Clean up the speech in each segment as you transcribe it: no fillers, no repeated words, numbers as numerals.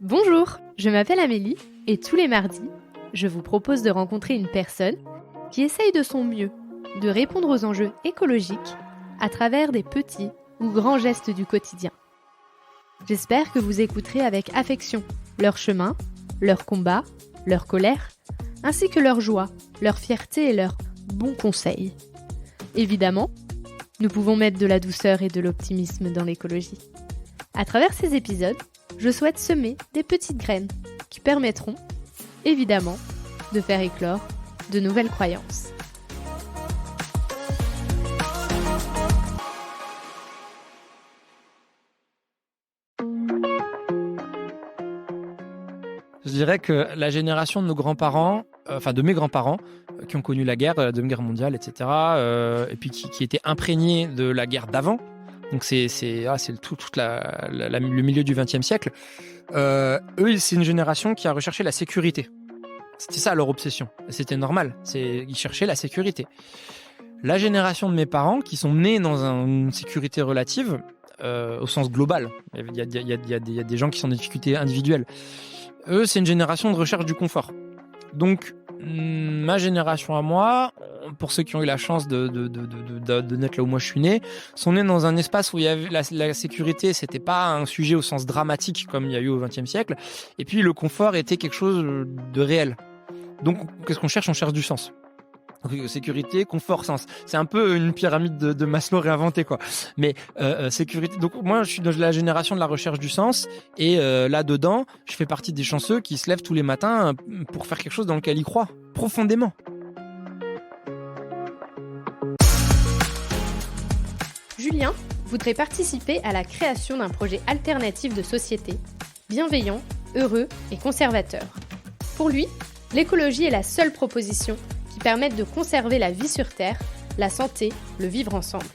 Bonjour, je m'appelle Amélie et tous les mardis, je vous propose de rencontrer une personne qui essaye de son mieux de répondre aux enjeux écologiques à travers des petits ou grands gestes du quotidien. J'espère que vous écouterez avec affection leur chemin, leurs combats, leur colère, ainsi que leur joie, leur fierté et leurs bons conseils. Évidemment, nous pouvons mettre de la douceur et de l'optimisme dans l'écologie. À travers ces épisodes, je souhaite semer des petites graines qui permettront, évidemment, de faire éclore de nouvelles croyances. Je dirais que la génération de nos grands-parents, de mes grands-parents, qui ont connu la guerre, la Deuxième Guerre mondiale, etc., et puis qui étaient imprégnés de la guerre d'avant, donc c'est le milieu du XXe siècle, eux, c'est une génération qui a recherché la sécurité. C'était ça leur obsession. C'était normal. Ils cherchaient la sécurité. La génération de mes parents, qui sont nés dans une sécurité relative, au sens global, il y a des gens qui sont en difficulté individuelle. Eux, c'est une génération de recherche du confort. Donc, ma génération à moi, pour ceux qui ont eu la chance de naître là où moi je suis né, sont nés dans un espace où il y avait la sécurité, c'était pas un sujet au sens dramatique comme il y a eu au XXe siècle, et puis le confort était quelque chose de réel. Donc, qu'est-ce qu'on cherche ? On cherche du sens. Donc, sécurité, confort, sens. C'est un peu une pyramide de Maslow réinventée, quoi. Mais sécurité. Donc moi, je suis dans la génération de la recherche du sens, et là-dedans, je fais partie des chanceux qui se lèvent tous les matins pour faire quelque chose dans lequel ils croient profondément. Julien voudrait participer à la création d'un projet alternatif de société, bienveillant, heureux et conservateur. Pour lui, l'écologie est la seule proposition qui permette de conserver la vie sur Terre, la santé, le vivre ensemble.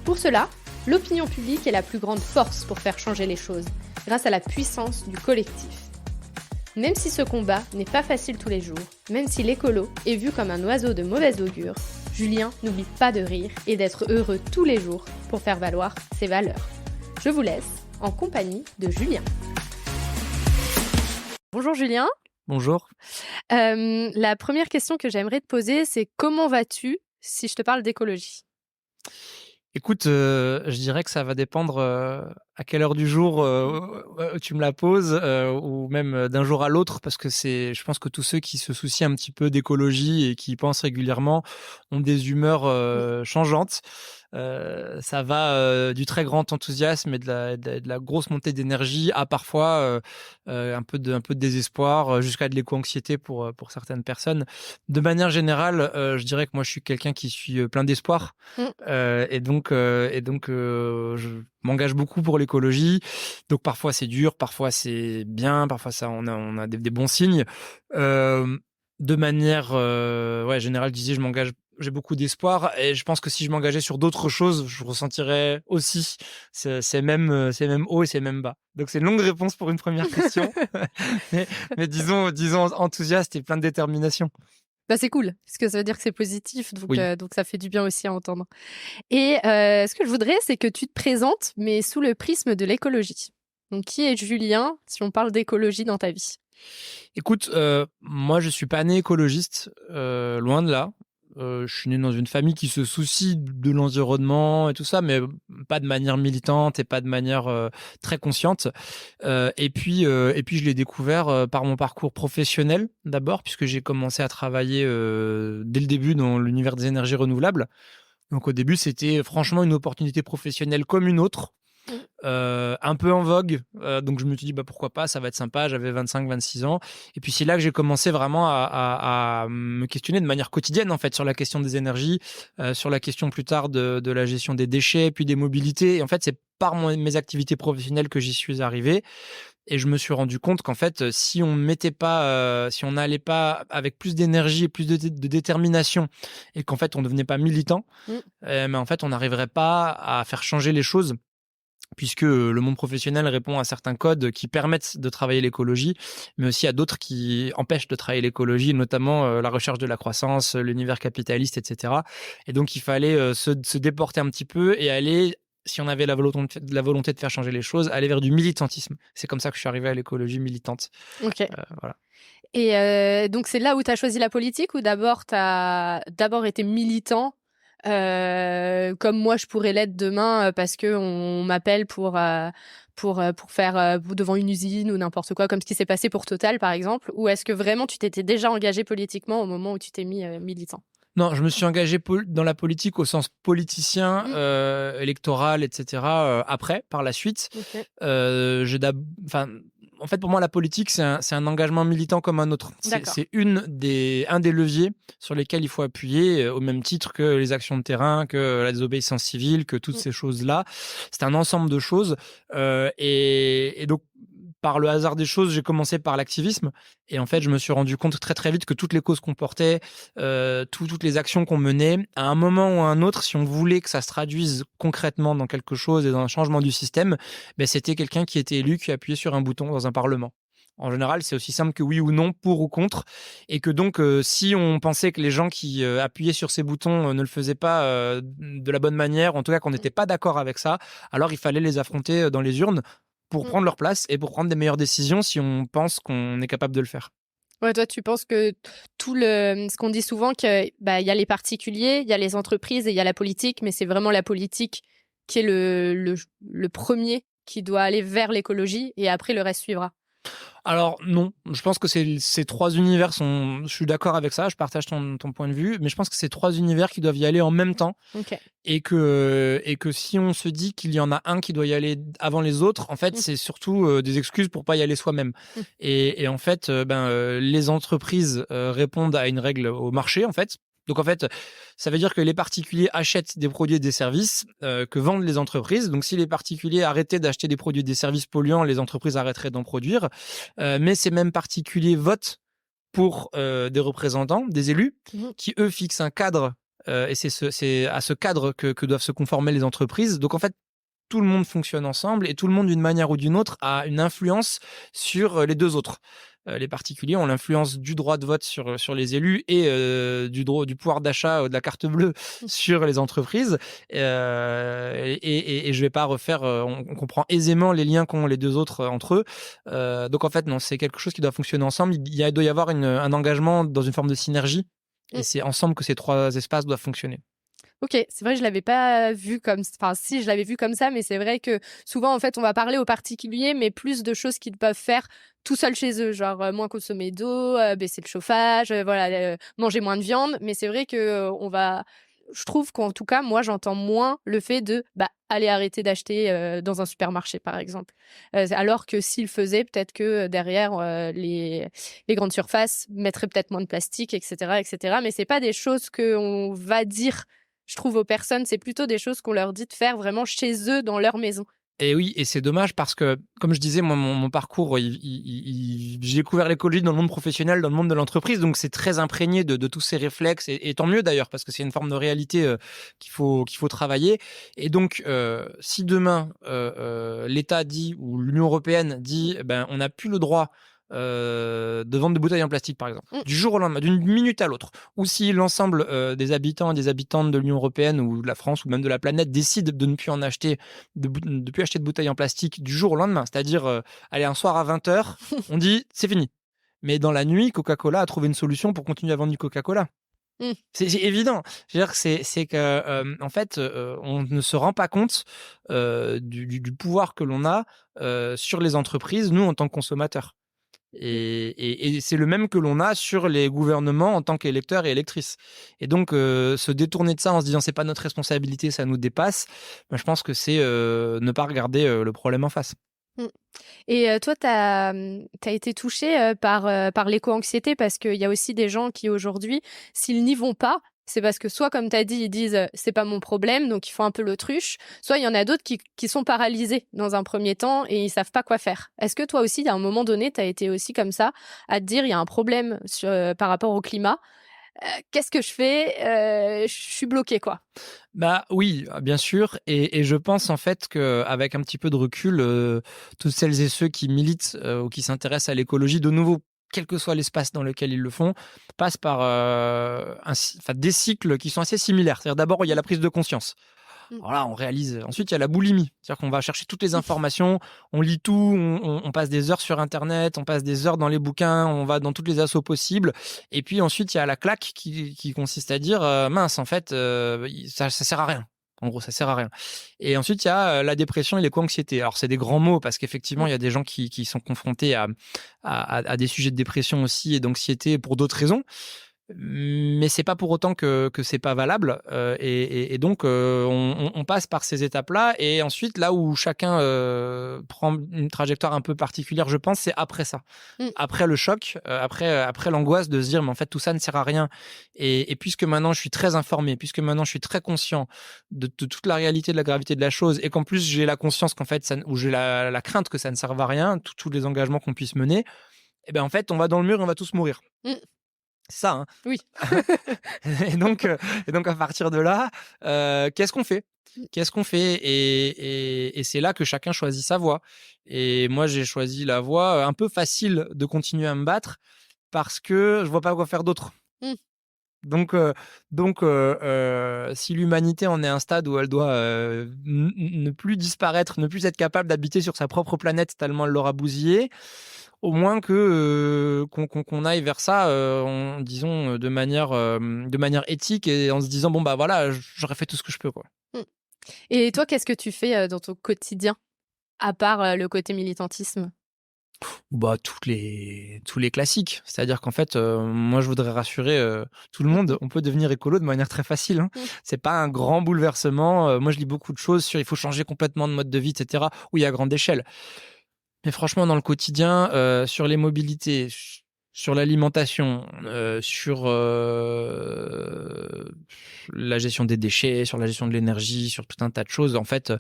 Pour cela, l'opinion publique est la plus grande force pour faire changer les choses, grâce à la puissance du collectif. Même si ce combat n'est pas facile tous les jours, même si l'écolo est vu comme un oiseau de mauvais augure, Julien n'oublie pas de rire et d'être heureux tous les jours pour faire valoir ses valeurs. Je vous laisse en compagnie de Julien. Bonjour Julien. Bonjour. La première question que j'aimerais te poser, c'est comment vas-tu si je te parle d'écologie ? Écoute, je dirais que ça va dépendre à quelle heure du jour tu me la poses, ou même d'un jour à l'autre, parce que je pense que tous ceux qui se soucient un petit peu d'écologie et qui y pensent régulièrement ont des humeurs changeantes. Ça va du très grand enthousiasme et de la grosse montée d'énergie à parfois un peu de désespoir, jusqu'à de l'éco-anxiété pour certaines personnes. De manière générale, je dirais que moi je suis quelqu'un qui suis plein d'espoir, et donc je m'engage beaucoup pour l'écologie. Donc parfois c'est dur, parfois c'est bien, parfois on a des bons signes. De manière générale, je disais, j'ai beaucoup d'espoir, et je pense que si je m'engageais sur d'autres choses, je ressentirais aussi ces mêmes hauts et ces mêmes bas. Donc c'est une longue réponse pour une première question, mais disons enthousiaste et plein de détermination. Bah c'est cool, parce que ça veut dire que c'est positif, donc, Oui. Donc ça fait du bien aussi à entendre. Et ce que je voudrais, c'est que tu te présentes, mais sous le prisme de l'écologie. Donc qui est Julien, si on parle d'écologie dans ta vie ? Écoute, moi je suis pas né écologiste, loin de là. Je suis né dans une famille qui se soucie de l'environnement et tout ça, mais pas de manière militante et pas de manière très consciente. Et puis je l'ai découvert par mon parcours professionnel d'abord, puisque j'ai commencé à travailler dès le début dans l'univers des énergies renouvelables. Donc au début, c'était franchement une opportunité professionnelle comme une autre. Un peu en vogue, donc je me suis dit pourquoi pas, ça va être sympa. J'avais 25-26 ans, et puis c'est là que j'ai commencé vraiment à me questionner de manière quotidienne en fait sur la question des énergies, sur la question plus tard de la gestion des déchets, puis des mobilités. Et en fait c'est par mes activités professionnelles que j'y suis arrivé, et je me suis rendu compte qu'en fait si on n'allait pas avec plus d'énergie et plus de détermination, et qu'en fait on devenait pas militant, mais en fait on n'arriverait pas à faire changer les choses puisque le monde professionnel répond à certains codes qui permettent de travailler l'écologie, mais aussi à d'autres qui empêchent de travailler l'écologie, notamment la recherche de la croissance, l'univers capitaliste, etc. Et donc, il fallait se déporter un petit peu et aller, si on avait la volonté de faire changer les choses, aller vers du militantisme. C'est comme ça que je suis arrivé à l'écologie militante. Ok. Voilà. Et donc, c'est là où tu as choisi la politique ou d'abord, tu as d'abord été militant comme moi, je pourrais l'être demain parce qu'on m'appelle pour faire devant une usine ou n'importe quoi, comme ce qui s'est passé pour Total, par exemple. Ou est-ce que vraiment tu t'étais déjà engagé politiquement au moment où tu t'es mis militant? Non, je me suis engagé dans la politique au sens politicien, électoral, etc. Après, par la suite. Ok. Enfin, en fait, pour moi, la politique, c'est un engagement militant comme un autre. C'est un des leviers sur lesquels il faut appuyer, au même titre que les actions de terrain, que la désobéissance civile, que toutes ces choses-là. C'est un ensemble de choses. Et donc, par le hasard des choses, j'ai commencé par l'activisme. Et en fait, je me suis rendu compte très très vite que toutes les causes qu'on portait, toutes les actions qu'on menait, à un moment ou à un autre, si on voulait que ça se traduise concrètement dans quelque chose et dans un changement du système, ben, c'était quelqu'un qui était élu, qui appuyait sur un bouton dans un parlement. En général, c'est aussi simple que oui ou non, pour ou contre. Et que donc, si on pensait que les gens qui appuyaient sur ces boutons ne le faisaient pas de la bonne manière, en tout cas qu'on n'était pas d'accord avec ça, alors il fallait les affronter dans les urnes pour prendre leur place et pour prendre des meilleures décisions si on pense qu'on est capable de le faire. Ouais, toi, tu penses que ce qu'on dit souvent, que bah, y a les particuliers, il y a les entreprises et il y a la politique, mais c'est vraiment la politique qui est le premier qui doit aller vers l'écologie et après le reste suivra. Alors non, je pense que ces trois univers je suis d'accord avec ça, je partage ton point de vue, mais je pense que c'est trois univers qui doivent y aller en même temps. Ok. Et que si on se dit qu'il y en a un qui doit y aller avant les autres, en fait, c'est surtout des excuses pour pas y aller soi-même. Et en fait, les entreprises répondent à une règle au marché, en fait. Donc, en fait, ça veut dire que les particuliers achètent des produits et des services que vendent les entreprises. Donc, si les particuliers arrêtaient d'acheter des produits et des services polluants, les entreprises arrêteraient d'en produire. Mais ces mêmes particuliers votent pour des représentants, des élus, qui, eux, fixent un cadre. Et c'est à ce cadre que doivent se conformer les entreprises. Donc, en fait, tout le monde fonctionne ensemble et tout le monde, d'une manière ou d'une autre, a une influence sur les deux autres. Les particuliers ont l'influence du droit de vote sur les élus et du pouvoir d'achat de la carte bleue sur les entreprises. Et je vais pas refaire, on comprend aisément les liens qu'ont les deux autres entre eux. Donc en fait, non, c'est quelque chose qui doit fonctionner ensemble. Il doit y avoir un engagement dans une forme de synergie. Et c'est ensemble que ces trois espaces doivent fonctionner. Ok, c'est vrai, je l'avais pas vu comme, enfin si, je l'avais vu comme ça, mais c'est vrai que souvent en fait on va parler aux particuliers, mais plus de choses qu'ils peuvent faire tout seuls chez eux, genre moins consommer d'eau, baisser le chauffage, voilà, manger moins de viande. Mais c'est vrai que je trouve qu'en tout cas moi j'entends moins le fait de aller arrêter d'acheter dans un supermarché par exemple, alors que s'ils faisaient, peut-être que derrière les grandes surfaces mettraient peut-être moins de plastique, etc., etc. Mais c'est pas des choses que on va dire. Je trouve aux personnes, c'est plutôt des choses qu'on leur dit de faire vraiment chez eux, dans leur maison. Et oui, et c'est dommage parce que, comme je disais, moi, mon parcours, j'ai découvert l'écologie dans le monde professionnel, dans le monde de l'entreprise, donc c'est très imprégné de tous ces réflexes, et tant mieux d'ailleurs, parce que c'est une forme de réalité qu'il faut travailler. Et donc, si demain, l'État dit, ou l'Union européenne dit, on n'a plus le droit de vendre des bouteilles en plastique, par exemple, du jour au lendemain, d'une minute à l'autre, ou si l'ensemble des habitants et des habitantes de l'Union européenne ou de la France ou même de la planète décident de ne plus en acheter, de plus acheter de bouteilles en plastique du jour au lendemain, c'est-à-dire allez, un soir à 20h, on dit c'est fini. Mais dans la nuit, Coca-Cola a trouvé une solution pour continuer à vendre du Coca-Cola. C'est évident. Je veux dire, c'est que en fait, on ne se rend pas compte du pouvoir que l'on a sur les entreprises, nous en tant que consommateurs. Et c'est le même que l'on a sur les gouvernements en tant qu'électeurs et électrices. Et donc, se détourner de ça en se disant c'est pas notre responsabilité, ça nous dépasse, je pense que c'est ne pas regarder le problème en face. Et toi, tu as été touchée par l'éco-anxiété parce qu'il y a aussi des gens qui aujourd'hui, s'ils n'y vont pas, c'est parce que soit, comme tu as dit, ils disent c'est pas mon problème, donc ils font un peu l'autruche, soit il y en a d'autres qui sont paralysés dans un premier temps et ils savent pas quoi faire. Est-ce que toi aussi, à un moment donné, tu as été aussi comme ça, à te dire il y a un problème par rapport au climat, qu'est-ce que je fais? Je suis bloquée, quoi. Bah oui, bien sûr, et je pense en fait qu'avec un petit peu de recul, toutes celles et ceux qui militent ou qui s'intéressent à l'écologie, de nouveau, quel que soit l'espace dans lequel ils le font, passent par des cycles qui sont assez similaires. C'est-à-dire d'abord, il y a la prise de conscience. Mmh. Alors là, on réalise. Ensuite, il y a la boulimie. C'est-à-dire qu'on va chercher toutes les informations, on lit tout, on passe des heures sur Internet, on passe des heures dans les bouquins, on va dans toutes les assos possibles. Et puis ensuite, il y a la claque qui consiste à dire mince, en fait, ça sert à rien. En gros, ça sert à rien. Et ensuite, il y a la dépression et l'éco-anxiété. Alors, c'est des grands mots parce qu'effectivement, Mmh. il y a des gens qui sont confrontés à des sujets de dépression aussi et d'anxiété pour d'autres raisons. Mais c'est pas pour autant que c'est pas valable et donc on passe par ces étapes-là et ensuite là où chacun prend une trajectoire un peu particulière, je pense, c'est après ça. Mmh. Après le choc, après l'angoisse de se dire mais en fait tout ça ne sert à rien et puisque maintenant je suis très informé, puisque maintenant je suis très conscient de toute la réalité, de la gravité de la chose et qu'en plus j'ai la conscience qu'en fait ou j'ai la crainte que ça ne serve à rien, tous les engagements qu'on puisse mener, et ben en fait on va dans le mur et on va tous mourir. Mmh. C'est ça, hein. Oui. Et donc, à partir de là, qu'est-ce qu'on fait? Mmh. Qu'est-ce qu'on fait? Et c'est là que chacun choisit sa voie. Et moi, j'ai choisi la voie un peu facile de continuer à me battre parce que je vois pas quoi faire d'autre. Mmh. Donc, si l'humanité en est à un stade où elle doit ne plus disparaître, ne plus être capable d'habiter sur sa propre planète tellement elle l'aura bousillée, au moins qu'on aille vers ça, disons, de manière éthique et en se disant bon bah voilà, j'aurais fait tout ce que je peux quoi. Mmh. Et toi, qu'est-ce que tu fais, dans ton quotidien, à part, le côté militantisme? Bah tous les classiques, c'est-à-dire qu'en fait, moi je voudrais rassurer tout le Mmh monde, mh. on peut devenir écolo de manière très facile, hein. Mmh. C'est pas un grand bouleversement. Moi je lis beaucoup de choses sur il faut changer complètement de mode de vie, et cetera. Oui, à grande échelle. Mais franchement, dans le quotidien, sur les mobilités, sur l'alimentation, sur la gestion des déchets, sur la gestion de l'énergie, sur tout un tas de choses, en fait,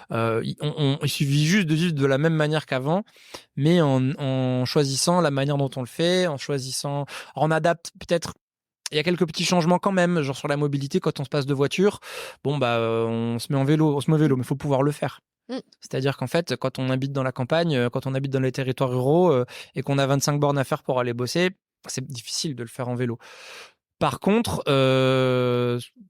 il suffit juste de vivre de la même manière qu'avant, mais en choisissant la manière dont on le fait, en choisissant. Alors on adapte peut-être. Il y a quelques petits changements quand même, genre sur la mobilité, quand on se passe de voiture, bon bah on se met en vélo, on se met au vélo, mais il faut pouvoir le faire. Mmh. C'est-à-dire qu'en fait, quand on habite dans la campagne, quand on habite dans les territoires ruraux et qu'on a 25 bornes à faire pour aller bosser, c'est difficile de le faire en vélo. Par contre,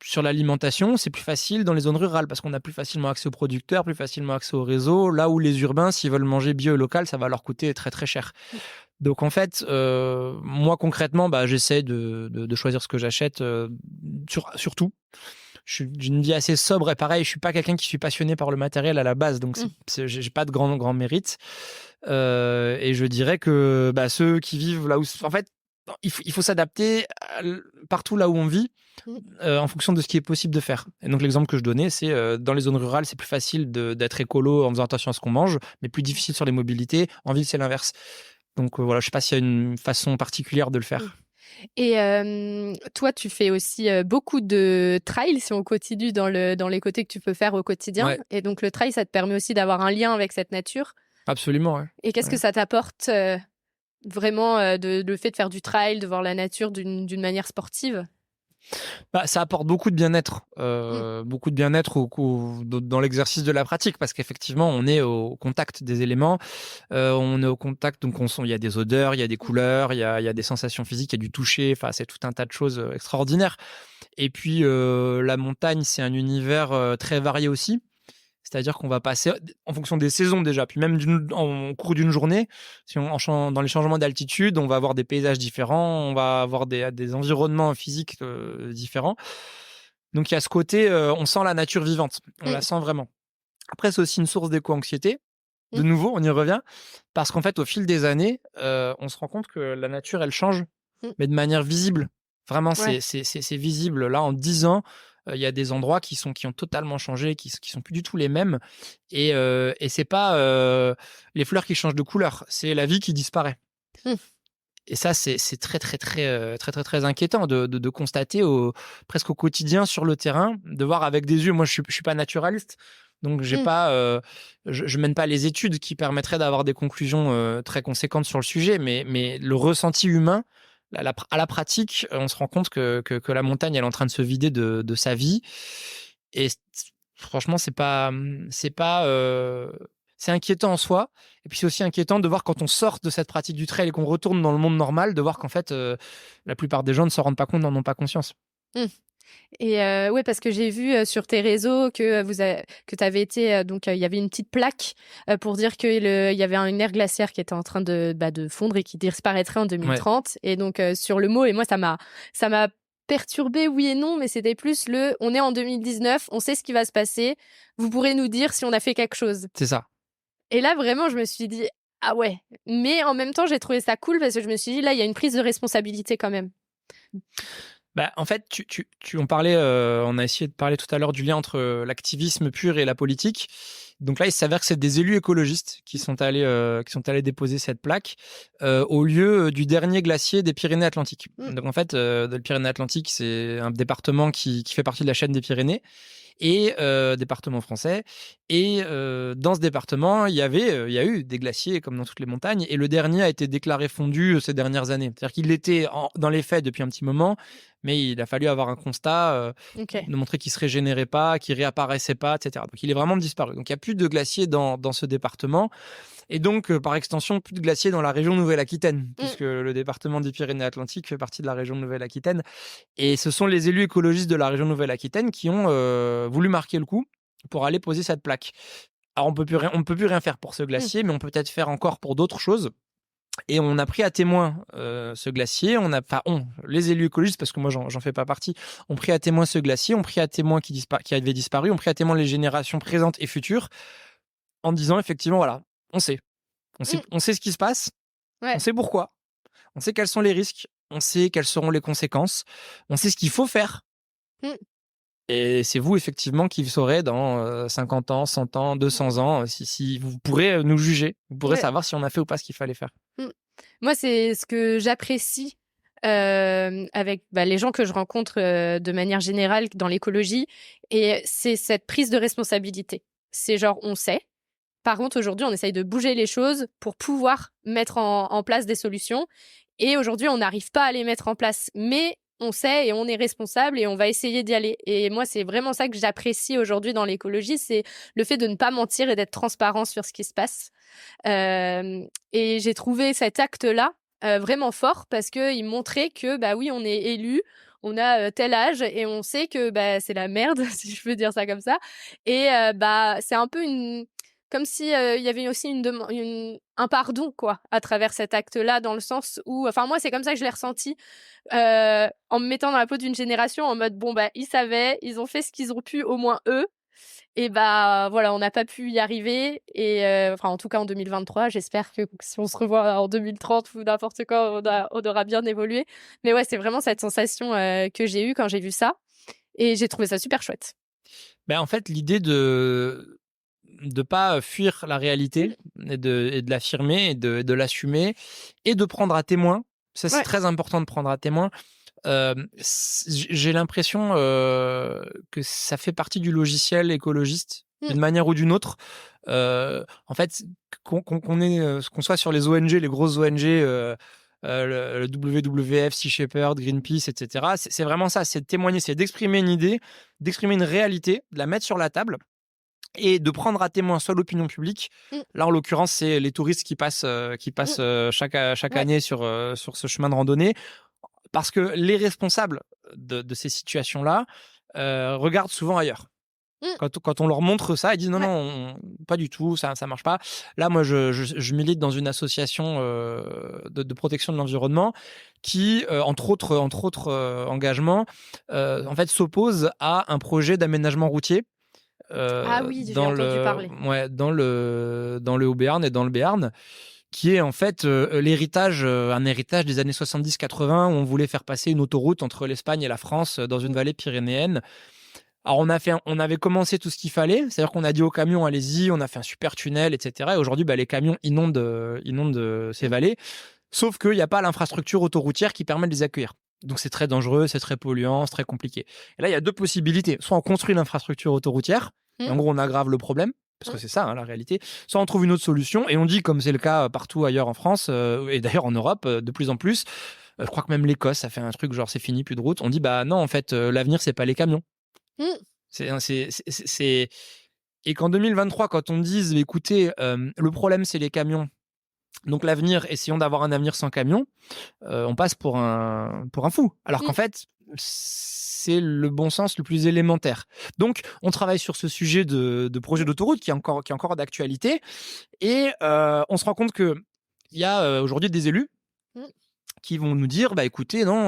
sur l'alimentation, c'est plus facile dans les zones rurales parce qu'on a plus facilement accès aux producteurs, plus facilement accès au réseau. Là où les urbains, s'ils veulent manger bio et local, ça va leur coûter très très cher. Mmh. Donc en fait, moi concrètement, bah, j'essaie de choisir ce que j'achète sur tout. J'ai une vie assez sobre et pareil, je suis pas quelqu'un qui suis passionné par le matériel à la base, donc Mmh. j'ai pas de grand mérite. Et je dirais que bah, ceux qui vivent là où, en fait, il faut s'adapter partout là où on vit. Mmh. En fonction de ce qui est possible de faire. Et donc l'exemple que je donnais, c'est dans les zones rurales, c'est plus facile d'être écolo en faisant attention à ce qu'on mange, mais plus difficile sur les mobilités. En ville, c'est l'inverse. Donc voilà, je sais pas s'il y a une façon particulière de le Mmh. faire. Et toi, tu fais aussi, beaucoup de trail, si on continue dans les côtés que tu peux faire au quotidien. Ouais, Et donc le trail, ça te permet aussi d'avoir un lien avec cette nature. absolument. Ouais. Et qu'est-ce Ouais. que ça t'apporte, vraiment, le fait de faire du trail, de voir la nature d'une manière sportive? Bah, ça apporte Mmh. beaucoup de bien-être dans l'exercice de la pratique, parce qu'effectivement, on est au contact des éléments, on est au contact, donc il y a des odeurs, il y a des Mmh. couleurs, il y a des sensations physiques, il y a du toucher, enfin, c'est tout un tas de choses extraordinaires. Et puis, la montagne, c'est un univers très varié aussi. C'est-à-dire qu'on va passer, en fonction des saisons déjà, puis même en cours d'une journée, si dans les changements d'altitude, on va avoir des paysages différents, on va avoir des environnements physiques différents. Donc il y a ce côté, on sent la nature vivante, on la Mmh. sent vraiment. Après, c'est aussi une source d'éco-anxiété. De Mmh. nouveau, on y revient, parce qu'en fait, au fil des années, on se rend compte que la nature, elle change, Mmh. mais de manière visible. Vraiment, Ouais. c'est visible. Là, en 10 ans, il y a des endroits qui ont totalement changé, qui sont plus du tout les mêmes. Et c'est pas les fleurs qui changent de couleur, c'est la vie qui disparaît. Mmh. Et ça, c'est très, très, très, très, très, très inquiétant de constater presque au quotidien sur le terrain, de voir avec des yeux. Moi, je suis pas naturaliste, donc j'ai Mmh. pas, je mène pas les études qui permettraient d'avoir des conclusions très conséquentes sur le sujet, mais le ressenti humain, à la pratique, on se rend compte que la montagne, elle est en train de se vider de sa vie. Et franchement, c'est inquiétant en soi. Et puis c'est aussi inquiétant de voir quand on sort de cette pratique du trail et qu'on retourne dans le monde normal, de voir qu'en fait, la plupart des gens ne s'en rendent pas compte, n'en ont pas conscience. Mmh. Et ouais, parce que j'ai vu, sur tes réseaux que, que tu avais été, donc il y avait une petite plaque, pour dire qu'il y avait une ère glaciaire qui était en train de fondre et qui disparaîtrait en Ouais, 2030 et donc sur le mot et moi ça m'a perturbée, oui et non, mais c'était plus «On est en 2019, on sait ce qui va se passer, vous pourrez nous dire si on a fait quelque chose» c'est ça. et là, vraiment, je me suis dit: «Ah ouais», mais en même temps, j'ai trouvé ça cool parce que je me suis dit: «Là, il y a une prise de responsabilité quand même». Bah, en fait, on parlait, on a essayé de parler tout à l'heure du lien entre l'activisme pur et la politique. Donc là, il s'avère que c'est des élus écologistes qui sont allés déposer cette plaque au lieu du dernier glacier des Pyrénées-Atlantiques. Mmh. Donc en fait, le Pyrénées-Atlantiques, c'est un département qui fait partie de la chaîne des Pyrénées et département français. Et dans ce département, il y a eu des glaciers comme dans toutes les montagnes. Et le dernier a été déclaré fondu ces dernières années. C'est-à-dire qu'il l'était dans les faits depuis un petit moment, mais il a fallu avoir un constat OK. de montrer qu'il se régénérait pas, qu'il réapparaissait pas, etc. Donc il est vraiment disparu. Donc il n'y a plus de glaciers dans ce département. Et donc, par extension, plus de glaciers dans la région Nouvelle-Aquitaine, Mmh. puisque le département des Pyrénées-Atlantiques fait partie de la région Nouvelle-Aquitaine. Et ce sont les élus écologistes de la région Nouvelle-Aquitaine qui ont voulu marquer le coup pour aller poser cette plaque. Alors, on ne peut plus rien faire pour ce Mmh. glacier, mais on peut peut-être faire encore pour d'autres choses. Et on a pris à témoin ce glacier. Les élus écologistes, parce que moi, j'en fais pas partie, ont pris à témoin ce glacier, ont pris à témoin qui avait disparu, ont pris à témoin les générations présentes et futures, en disant effectivement, voilà, on sait. Mmh. On sait ce qui se passe, on Ouais. sait pourquoi, on sait quels sont les risques, on sait quelles seront les conséquences, on sait ce qu'il faut faire. Mmh. Et c'est vous, effectivement, qui saurez dans 50 ans, 100 ans, 200 ans, si vous pourrez nous juger. Vous pourrez Ouais. savoir si on a fait ou pas ce qu'il fallait faire. Mmh. Moi, c'est ce que j'apprécie, avec, les gens que je rencontre, de manière générale dans l'écologie et c'est cette prise de responsabilité. C'est genre, on sait. Par contre, aujourd'hui, on essaye de bouger les choses pour pouvoir mettre en place des solutions et aujourd'hui, on n'arrive pas à les mettre en place. Mais on sait et on est responsable et on va essayer d'y aller et moi, c'est vraiment ça que j'apprécie aujourd'hui dans l'écologie, c'est le fait de ne pas mentir et d'être transparent sur ce qui se passe. Hem Et j'ai trouvé cet acte-là, vraiment fort parce qu'il montrait que, bah, oui, on est élu, on a, tel âge et on sait que, bah, c'est la merde, si je peux dire ça comme ça et c'est un peu comme si, il y avait aussi un pardon, quoi, à travers cet acte-là, dans le sens où enfin, moi, c'est comme ça que je l'ai ressenti, en me mettant dans la peau d'une génération en mode: «Bon, bah, ils savaient, ils ont fait ce qu'ils ont pu, au moins eux, et bah, voilà, on n'a pas pu y arriver et enfin, en tout cas en 2023, j'espère que si on se revoit en 2030 ou n'importe quand, on aura bien évolué. Mais ouais, c'est vraiment cette sensation, que j'ai eue quand j'ai vu ça et j'ai trouvé ça super chouette. Ben, en fait, l'idée de pas fuir la Mmh. réalité et de l'affirmer et de l'assumer et de prendre à témoin. Ça, c'est Ouais. très important de prendre à témoin. J'ai l'impression que ça fait partie du logiciel écologiste Mmh. d'une manière ou d'une autre. En fait, qu'on soit sur les ONG, les grosses ONG, le WWF, Sea Shepherd, Greenpeace, etc. C'est vraiment ça, c'est de témoigner, c'est d'exprimer une idée, d'exprimer une réalité, de la mettre sur la table et de prendre à témoin soit l'opinion publique. Mmh. Là, en l'occurrence, c'est les touristes qui Mmh. passent chaque Ouais. année sur ce chemin de randonnée. Parce que les responsables de ces situations-là regardent souvent ailleurs. Mmh. Quand on leur montre ça, ils disent: «Non, Ouais. non, pas du tout, ça marche pas». Là, moi, je milite dans une association de protection de l'environnement qui, entre autres engagements, en fait, s'oppose à un projet d'aménagement routier Ah oui, j'ai entendu parler. dans le Haut-Béarn et dans le Béarn, qui est en fait un héritage des années 70-80 où on voulait faire passer une autoroute entre l'Espagne et la France dans une Mmh. vallée pyrénéenne. Alors on avait commencé tout ce qu'il fallait, c'est-à-dire qu'on a dit aux camions allez-y, on a fait un super tunnel, etc. Et aujourd'hui, les camions inondent ces Mmh. vallées, sauf qu'il n'y a pas l'infrastructure autoroutière qui permet de les accueillir. Donc c'est très dangereux, c'est très polluant, c'est très compliqué. Et là, il y a deux possibilités. Soit on construit l'infrastructure autoroutière, et Mmh. en gros on aggrave le problème, parce que Mmh. c'est ça la réalité. Soit on trouve une autre solution, et on dit, comme c'est le cas partout ailleurs en France, et d'ailleurs en Europe, de plus en plus, je crois que même l'Écosse a fait un truc genre c'est fini, plus de route. On dit bah non, en fait, l'avenir c'est pas les camions. Mmh. Et qu'en 2023, quand on dise, écoutez, le problème, c'est les camions. Donc l'avenir, essayons d'avoir un avenir sans camions, on passe pour un fou. Alors qu'en fait, c'est le bon sens le plus élémentaire. Donc, on travaille sur ce sujet de projet d'autoroute qui est encore d'actualité. Et on se rend compte qu'il y a aujourd'hui des élus qui vont nous dire, bah écoutez, non,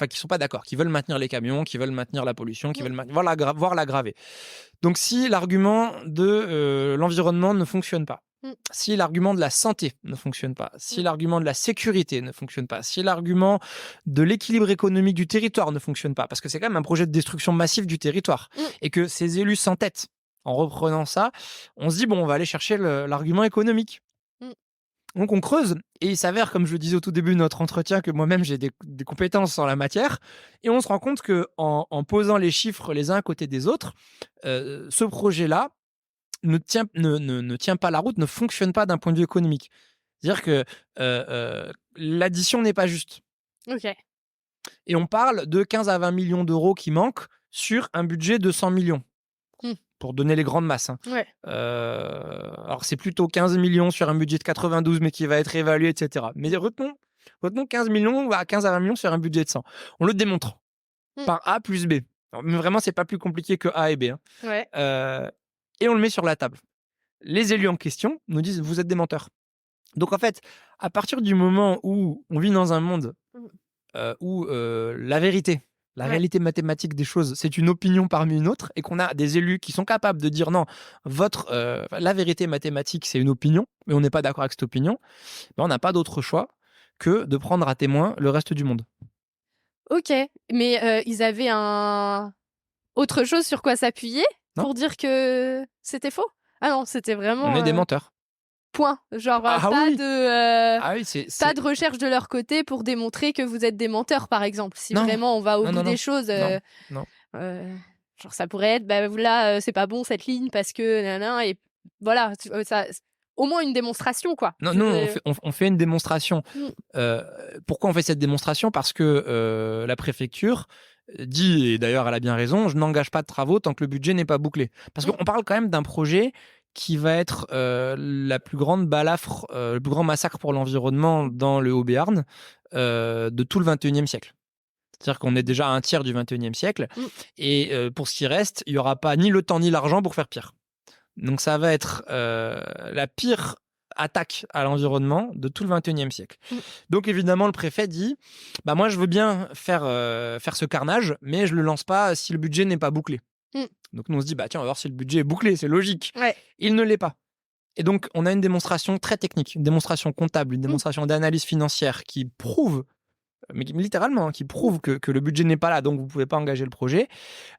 qui sont pas d'accord, qui veulent maintenir les camions, qui veulent maintenir la pollution, qui veulent voire l'aggraver. Donc si l'argument de l'environnement ne fonctionne pas, si l'argument de la santé ne fonctionne pas, si l'argument de la sécurité ne fonctionne pas, si l'argument de l'équilibre économique du territoire ne fonctionne pas, parce que c'est quand même un projet de destruction massive du territoire, et que ces élus s'entêtent en reprenant ça, on se dit, bon, on va aller chercher l'argument économique. Donc on creuse, et il s'avère, comme je le disais au tout début de notre entretien, que moi-même j'ai des compétences en la matière, et on se rend compte qu'en posant les chiffres les uns à côté des autres, ce projet-là ne tient pas la route, ne fonctionne pas d'un point de vue économique. C'est-à-dire que l'addition n'est pas juste. Ok. Et on parle de 15 à 20 millions d'euros qui manquent sur un budget de 100 millions. Pour donner les grandes masses. Ouais. Alors, c'est plutôt 15 millions sur un budget de 92, mais qui va être évalué, etc. Mais retenons 15 millions à 15 à 20 millions sur un budget de 100. On le démontre par A plus B. Alors, mais vraiment, c'est pas plus compliqué que A et B. Ouais. Et on le met sur la table. Les élus en question nous disent, vous êtes des menteurs. Donc, en fait, à partir du moment où on vit dans un monde où la vérité, la réalité mathématique des choses, c'est une opinion parmi une autre, et qu'on a des élus qui sont capables de dire non, la vérité mathématique, c'est une opinion, mais on n'est pas d'accord avec cette opinion, ben on n'a pas d'autre choix que de prendre à témoin le reste du monde. Ok, mais ils avaient autre chose sur quoi s'appuyer pour dire que c'était faux? Ah non, c'était vraiment... On est des menteurs. Point. Genre, pas de recherche de leur côté pour démontrer que vous êtes des menteurs, par exemple. Si vraiment on va au bout des choses, genre ça pourrait être, bah là, c'est pas bon cette ligne parce que nanana, et voilà, ça, au moins une démonstration, quoi. Non, on fait une démonstration. Pourquoi on fait cette démonstration? Parce que la préfecture dit, et d'ailleurs elle a bien raison, je n'engage pas de travaux tant que le budget n'est pas bouclé. Parce qu'on parle quand même d'un projet qui va être la plus grande balafre, le plus grand massacre pour l'environnement dans le Haut-Béarn de tout le 21e siècle. C'est-à-dire qu'on est déjà à un tiers du 21e siècle. Et pour ce qui reste, il n'y aura pas ni le temps ni l'argent pour faire pire. Donc ça va être la pire attaque à l'environnement de tout le 21e siècle. Donc évidemment, le préfet dit, bah moi je veux bien faire ce carnage, mais je le lance pas si le budget n'est pas bouclé. Donc nous on se dit, bah tiens, on va voir si le budget est bouclé, c'est logique. Il ne l'est pas. Et donc on a une démonstration très technique, une démonstration comptable, une démonstration d'analyse financière qui prouve, mais littéralement, qui prouve que le budget n'est pas là, donc vous ne pouvez pas engager le projet.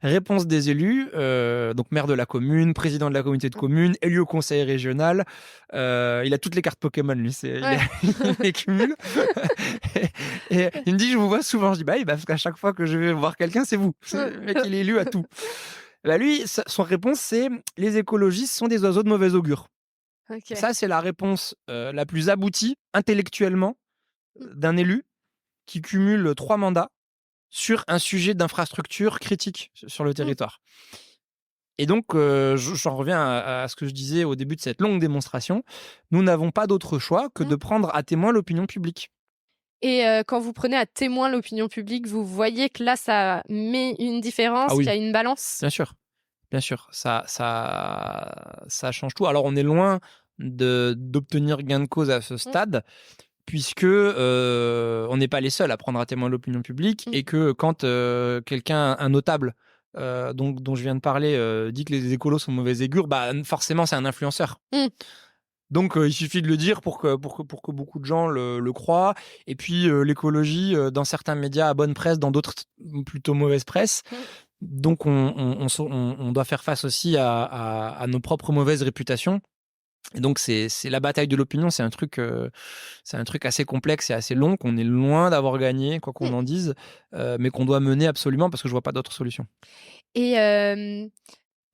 Réponse des élus, donc maire de la commune, président de la communauté de communes, élu au conseil régional. Il a toutes les cartes Pokémon, lui, il les cumule. et il me dit, je vous vois souvent. Je dis, bah oui, parce qu'à chaque fois que je vais voir quelqu'un, c'est vous. Le mec, il est élu à tout. Bah lui, son réponse, c'est les écologistes sont des oiseaux de mauvais augure. Ça, c'est la réponse la plus aboutie intellectuellement d'un élu qui cumule 3 mandats sur un sujet d'infrastructure critique sur le territoire. Et donc, j'en reviens à ce que je disais au début de cette longue démonstration. Nous n'avons pas d'autre choix que de prendre à témoin l'opinion publique. Et quand vous prenez à témoin l'opinion publique, vous voyez que là, ça met une différence, qu'il y a une balance? Bien sûr. Ça change tout. Alors, on est loin d'obtenir gain de cause à ce stade, puisque on n'est pas les seuls à prendre à témoin l'opinion publique, et que quand quelqu'un, un notable dont je viens de parler, dit que les écolos sont mauvais augure, bah forcément c'est un influenceur. Donc il suffit de le dire pour que beaucoup de gens le croient. Et puis l'écologie, dans certains médias à bonne presse, dans d'autres plutôt mauvaise presse. Donc on doit faire face aussi à nos propres mauvaises réputations. Et donc c'est la bataille de l'opinion, c'est un truc assez complexe et assez long, qu'on est loin d'avoir gagné, quoi qu'on en dise, mais qu'on doit mener absolument, parce que je vois pas d'autre solution. Et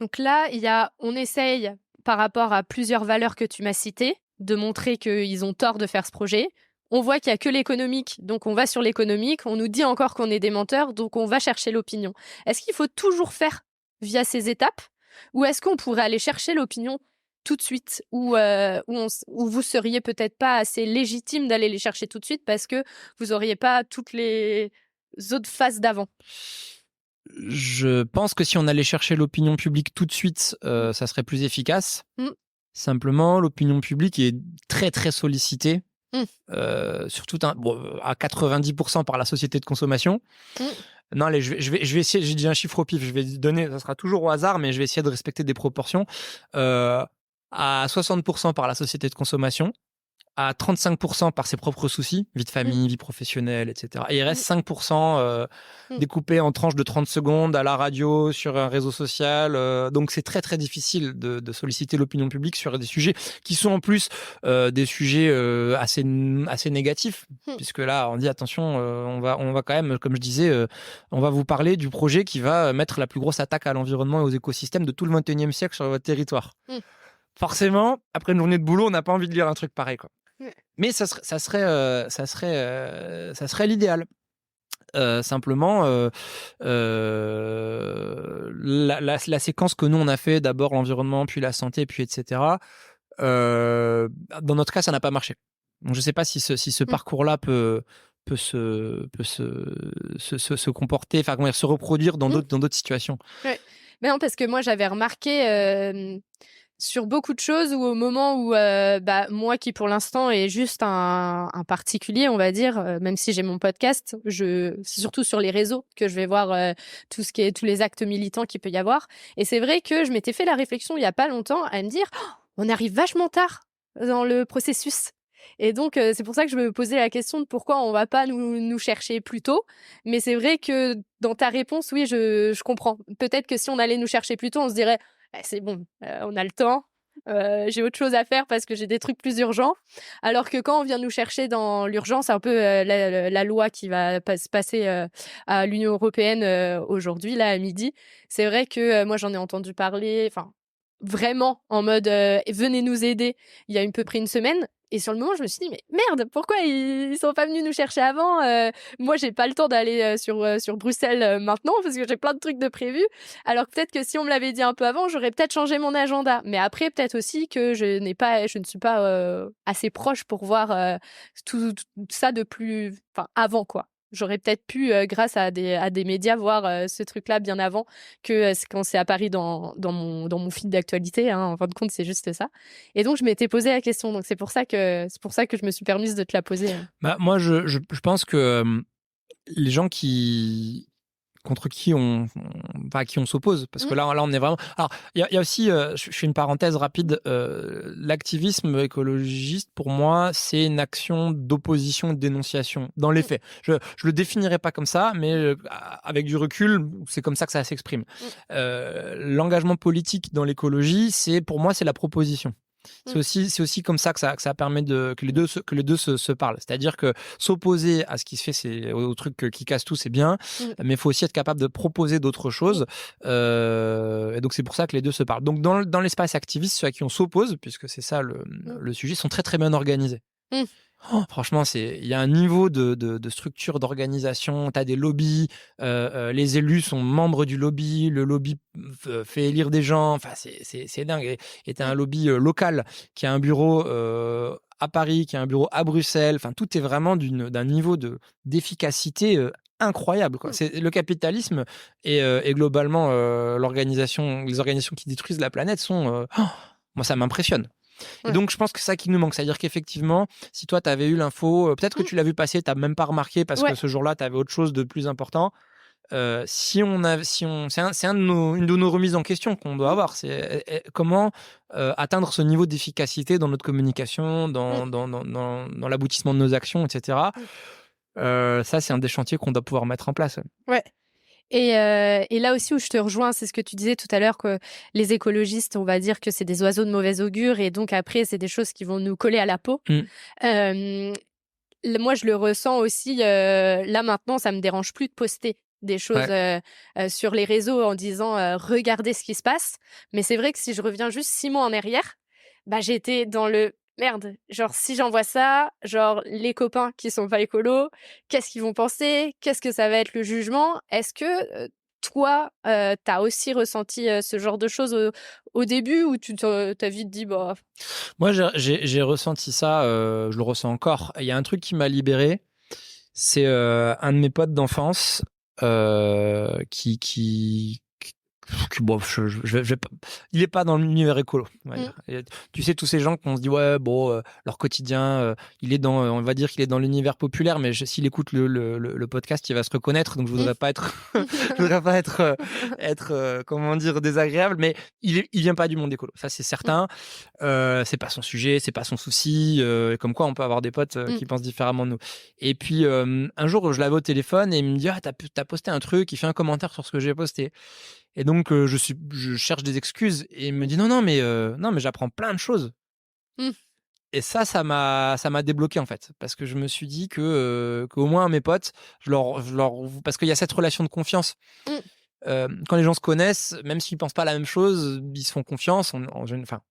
donc là, on essaye, par rapport à plusieurs valeurs que tu m'as citées, de montrer qu'ils ont tort de faire ce projet. On voit qu'il n'y a que l'économique, donc on va sur l'économique. On nous dit encore qu'on est des menteurs, donc on va chercher l'opinion. Est-ce qu'il faut toujours faire via ces étapes, ou est-ce qu'on pourrait aller chercher l'opinion tout de suite, où vous seriez peut-être pas assez légitime d'aller les chercher tout de suite parce que vous auriez pas toutes les autres phases d'avant? Je pense que si on allait chercher l'opinion publique tout de suite, ça serait plus efficace. Simplement, l'opinion publique est très très sollicitée, surtout à 90% par la société de consommation. Non, allez, je vais essayer, j'ai dit un chiffre au pif, je vais donner, ça sera toujours au hasard, mais je vais essayer de respecter des proportions. À 60% par la société de consommation, à 35% par ses propres soucis, vie de famille, vie professionnelle, etc. Et il reste 5% découpé en tranches de 30 secondes à la radio, sur un réseau social. Donc c'est très très difficile de solliciter l'opinion publique sur des sujets qui sont en plus des sujets assez négatifs, puisque là on dit attention, on va quand même, comme je disais, on va vous parler du projet qui va mettre la plus grosse attaque à l'environnement et aux écosystèmes de tout le 21e siècle sur votre territoire. Forcément, après une journée de boulot, on n'a pas envie de lire un truc pareil, quoi. Mais ça serait l'idéal. Simplement, la séquence que nous on a fait, d'abord l'environnement, puis la santé, puis etc. Dans notre cas, ça n'a pas marché. Donc je sais pas si ce parcours-là peut se comporter, enfin se reproduire dans d'autres situations. Ouais. Mais non, parce que moi j'avais remarqué sur beaucoup de choses où au moment où moi qui pour l'instant est juste un particulier, on va dire, même si j'ai mon podcast, c'est surtout sur les réseaux que je vais voir tous les actes militants qu'il peut y avoir. Et c'est vrai que je m'étais fait la réflexion il y a pas longtemps à me dire on arrive vachement tard dans le processus. Et donc c'est pour ça que je me posais la question de pourquoi on va pas nous chercher plus tôt. Mais c'est vrai que dans ta réponse, oui, je comprends. Peut-être que si on allait nous chercher plus tôt, on se dirait c'est bon, on a le temps, j'ai autre chose à faire parce que j'ai des trucs plus urgents. Alors que quand on vient nous chercher dans l'urgence, c'est un peu la loi qui va se passer à l'Union européenne aujourd'hui, là, à midi. C'est vrai que moi, j'en ai entendu parler, enfin, vraiment en mode venez nous aider, il y a à peu près une semaine. Et sur le moment, je me suis dit, mais merde, pourquoi ils sont pas venus nous chercher avant? Moi, j'ai pas le temps d'aller sur Bruxelles maintenant parce que j'ai plein de trucs de prévus. Alors peut-être que si on me l'avait dit un peu avant, j'aurais peut-être changé mon agenda. Mais après, peut-être aussi que je ne suis pas assez proche pour voir tout ça de plus, enfin, avant, quoi. J'aurais peut-être pu, grâce à des médias, voir ce truc-là bien avant que quand c'est apparu dans mon feed d'actualité. Hein. En fin de compte, c'est juste ça. Et donc, je m'étais posé la question. Donc, c'est pour ça que je me suis permise de te la poser. Bah, moi, je pense que les gens contre qui on s'oppose, parce que là on est vraiment. Alors il y a aussi, je fais une parenthèse rapide, l'activisme écologiste pour moi c'est une action d'opposition et de dénonciation dans les faits. Je le définirais pas comme ça, mais avec du recul c'est comme ça que ça s'exprime. L'engagement politique dans l'écologie, pour moi c'est la proposition. C'est aussi comme ça que ça permet que les deux se parlent. C'est-à-dire que s'opposer à ce qui se fait, c'est au truc qui casse tout, c'est bien, mais il faut aussi être capable de proposer d'autres choses. Et donc c'est pour ça que les deux se parlent. Donc dans l'espace activiste, ceux à qui on s'oppose, puisque c'est ça le sujet, sont très très bien organisés. Oh, franchement, il y a un niveau de structure, d'organisation. Tu as des lobbies, les élus sont membres du lobby, le lobby fait élire des gens. Enfin, c'est dingue. Et tu as un lobby local qui a un bureau à Paris, qui a un bureau à Bruxelles. Enfin, tout est vraiment d'un niveau d'efficacité incroyable, quoi. Le capitalisme et globalement les organisations qui détruisent la planète sont. Moi, ça m'impressionne. Et donc, je pense que c'est ça qui nous manque. C'est-à-dire qu'effectivement, si toi, tu avais eu l'info, peut-être que tu l'as vu passer, tu n'as même pas remarqué parce que ce jour-là, tu avais autre chose de plus important. C'est une de nos remises en question qu'on doit avoir. C'est comment atteindre ce niveau d'efficacité dans notre communication, dans l'aboutissement de nos actions, etc. Ça, c'est un des chantiers qu'on doit pouvoir mettre en place. Ouais. Et là aussi où je te rejoins, c'est ce que tu disais tout à l'heure, que les écologistes, on va dire que c'est des oiseaux de mauvais augure et donc après, c'est des choses qui vont nous coller à la peau. Moi, je le ressens aussi. Là, maintenant, ça me dérange plus de poster des choses sur les réseaux en disant regardez ce qui se passe. Mais c'est vrai que si je reviens juste 6 mois en arrière, j'étais dans le merde, genre si j'envoie ça, genre les copains qui sont pas écolos, qu'est-ce qu'ils vont penser? Qu'est-ce que ça va être le jugement? Est-ce que toi, t'as aussi ressenti ce genre de choses au début ou t'as vite dit bah. Moi, j'ai ressenti ça, je le ressens encore. Il y a un truc qui m'a libéré, c'est un de mes potes d'enfance bon, je vais pas, il est pas dans l'univers écolo. On va dire. Et tu sais, tous ces gens qu'on se dit ouais, bon, leur quotidien, il est dans, on va dire qu'il est dans l'univers populaire, mais s'il écoute le podcast, il va se reconnaître. Donc je voudrais pas être, je voudrais pas être comment dire, désagréable, mais il vient pas du monde écolo. Ça c'est certain. C'est pas son sujet, c'est pas son souci. Comme quoi, on peut avoir des potes qui pensent différemment de nous. Et puis un jour, je l'avais au téléphone et il me dit ah t'as posté un truc, il fait un commentaire sur ce que j'ai posté. Et donc je cherche des excuses et il me dit non mais j'apprends plein de choses. Et ça m'a débloqué en fait, parce que je me suis dit que qu'au moins mes potes, parce qu'il y a cette relation de confiance. Quand les gens se connaissent, même s'ils pensent pas la même chose, ils se font confiance, enfin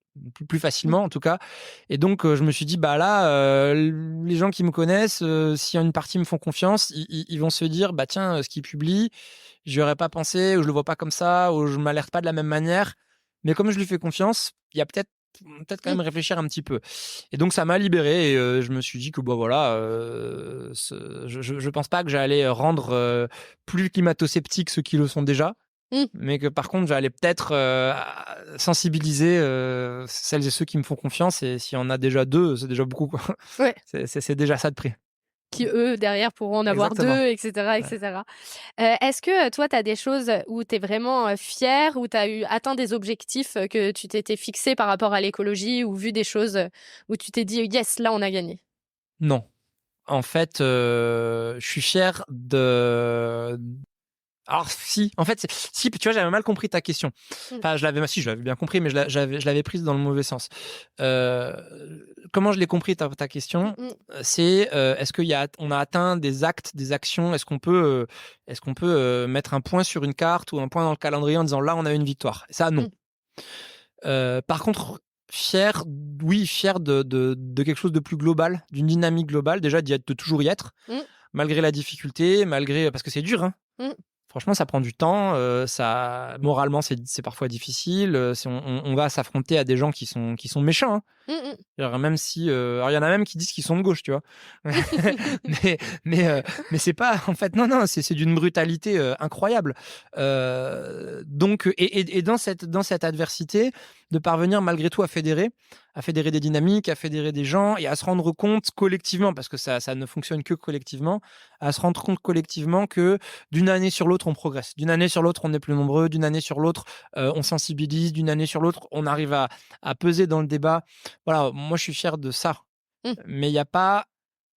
plus facilement en tout cas. Et donc je me suis dit bah là, les gens qui me connaissent, si une partie me font confiance, ils vont se dire bah tiens, ce qu'ils publient, j'y aurais pas pensé, ou je le vois pas comme ça, ou je m'alerte pas de la même manière. Mais comme je lui fais confiance, il y a peut-être quand même réfléchir un petit peu. Et donc ça m'a libéré et je me suis dit que bon voilà, je pense pas que j'allais rendre plus climato-sceptiques ceux qui le sont déjà, mais que par contre j'allais peut-être sensibiliser celles et ceux qui me font confiance, et s'il y en a déjà 2, c'est déjà beaucoup quoi. Ouais. C'est déjà ça de prix. Qui, eux, derrière, pourront en avoir Exactement. 2, etc. etc. Est-ce que toi, tu as des choses où tu es vraiment fière, où tu as atteint des objectifs que tu t'étais fixé par rapport à l'écologie, ou vu des choses où tu t'es dit « Yes, là, on a gagné ». Non. En fait, je suis fier de... Alors si, en fait, si, tu vois, j'avais mal compris ta question. Enfin, je l'avais bien compris, mais je l'avais prise dans le mauvais sens. Comment je l'ai compris ta question, c'est est-ce on a atteint des actes, des actions, est-ce qu'on peut mettre un point sur une carte ou un point dans le calendrier en disant là on a eu une victoire. Ça non. Par contre, fier de quelque chose de plus global, d'une dynamique globale, déjà de toujours y être, malgré la difficulté, parce que c'est dur, hein. Franchement, ça prend du temps. Moralement, c'est parfois difficile. On va s'affronter à des gens qui sont méchants. Hein. Même si, alors il y en a même qui disent qu'ils sont de gauche, tu vois. mais c'est pas. En fait, non, c'est d'une brutalité incroyable. Donc, et dans cette adversité, de parvenir malgré tout à fédérer des dynamiques, à fédérer des gens et à se rendre compte collectivement, parce que ça ne fonctionne que collectivement, à se rendre compte collectivement que d'une année sur l'autre, on progresse. D'une année sur l'autre, on est plus nombreux. D'une année sur l'autre, on sensibilise. D'une année sur l'autre, on arrive à peser dans le débat. Voilà, moi, je suis fier de ça. Mais il n'y a pas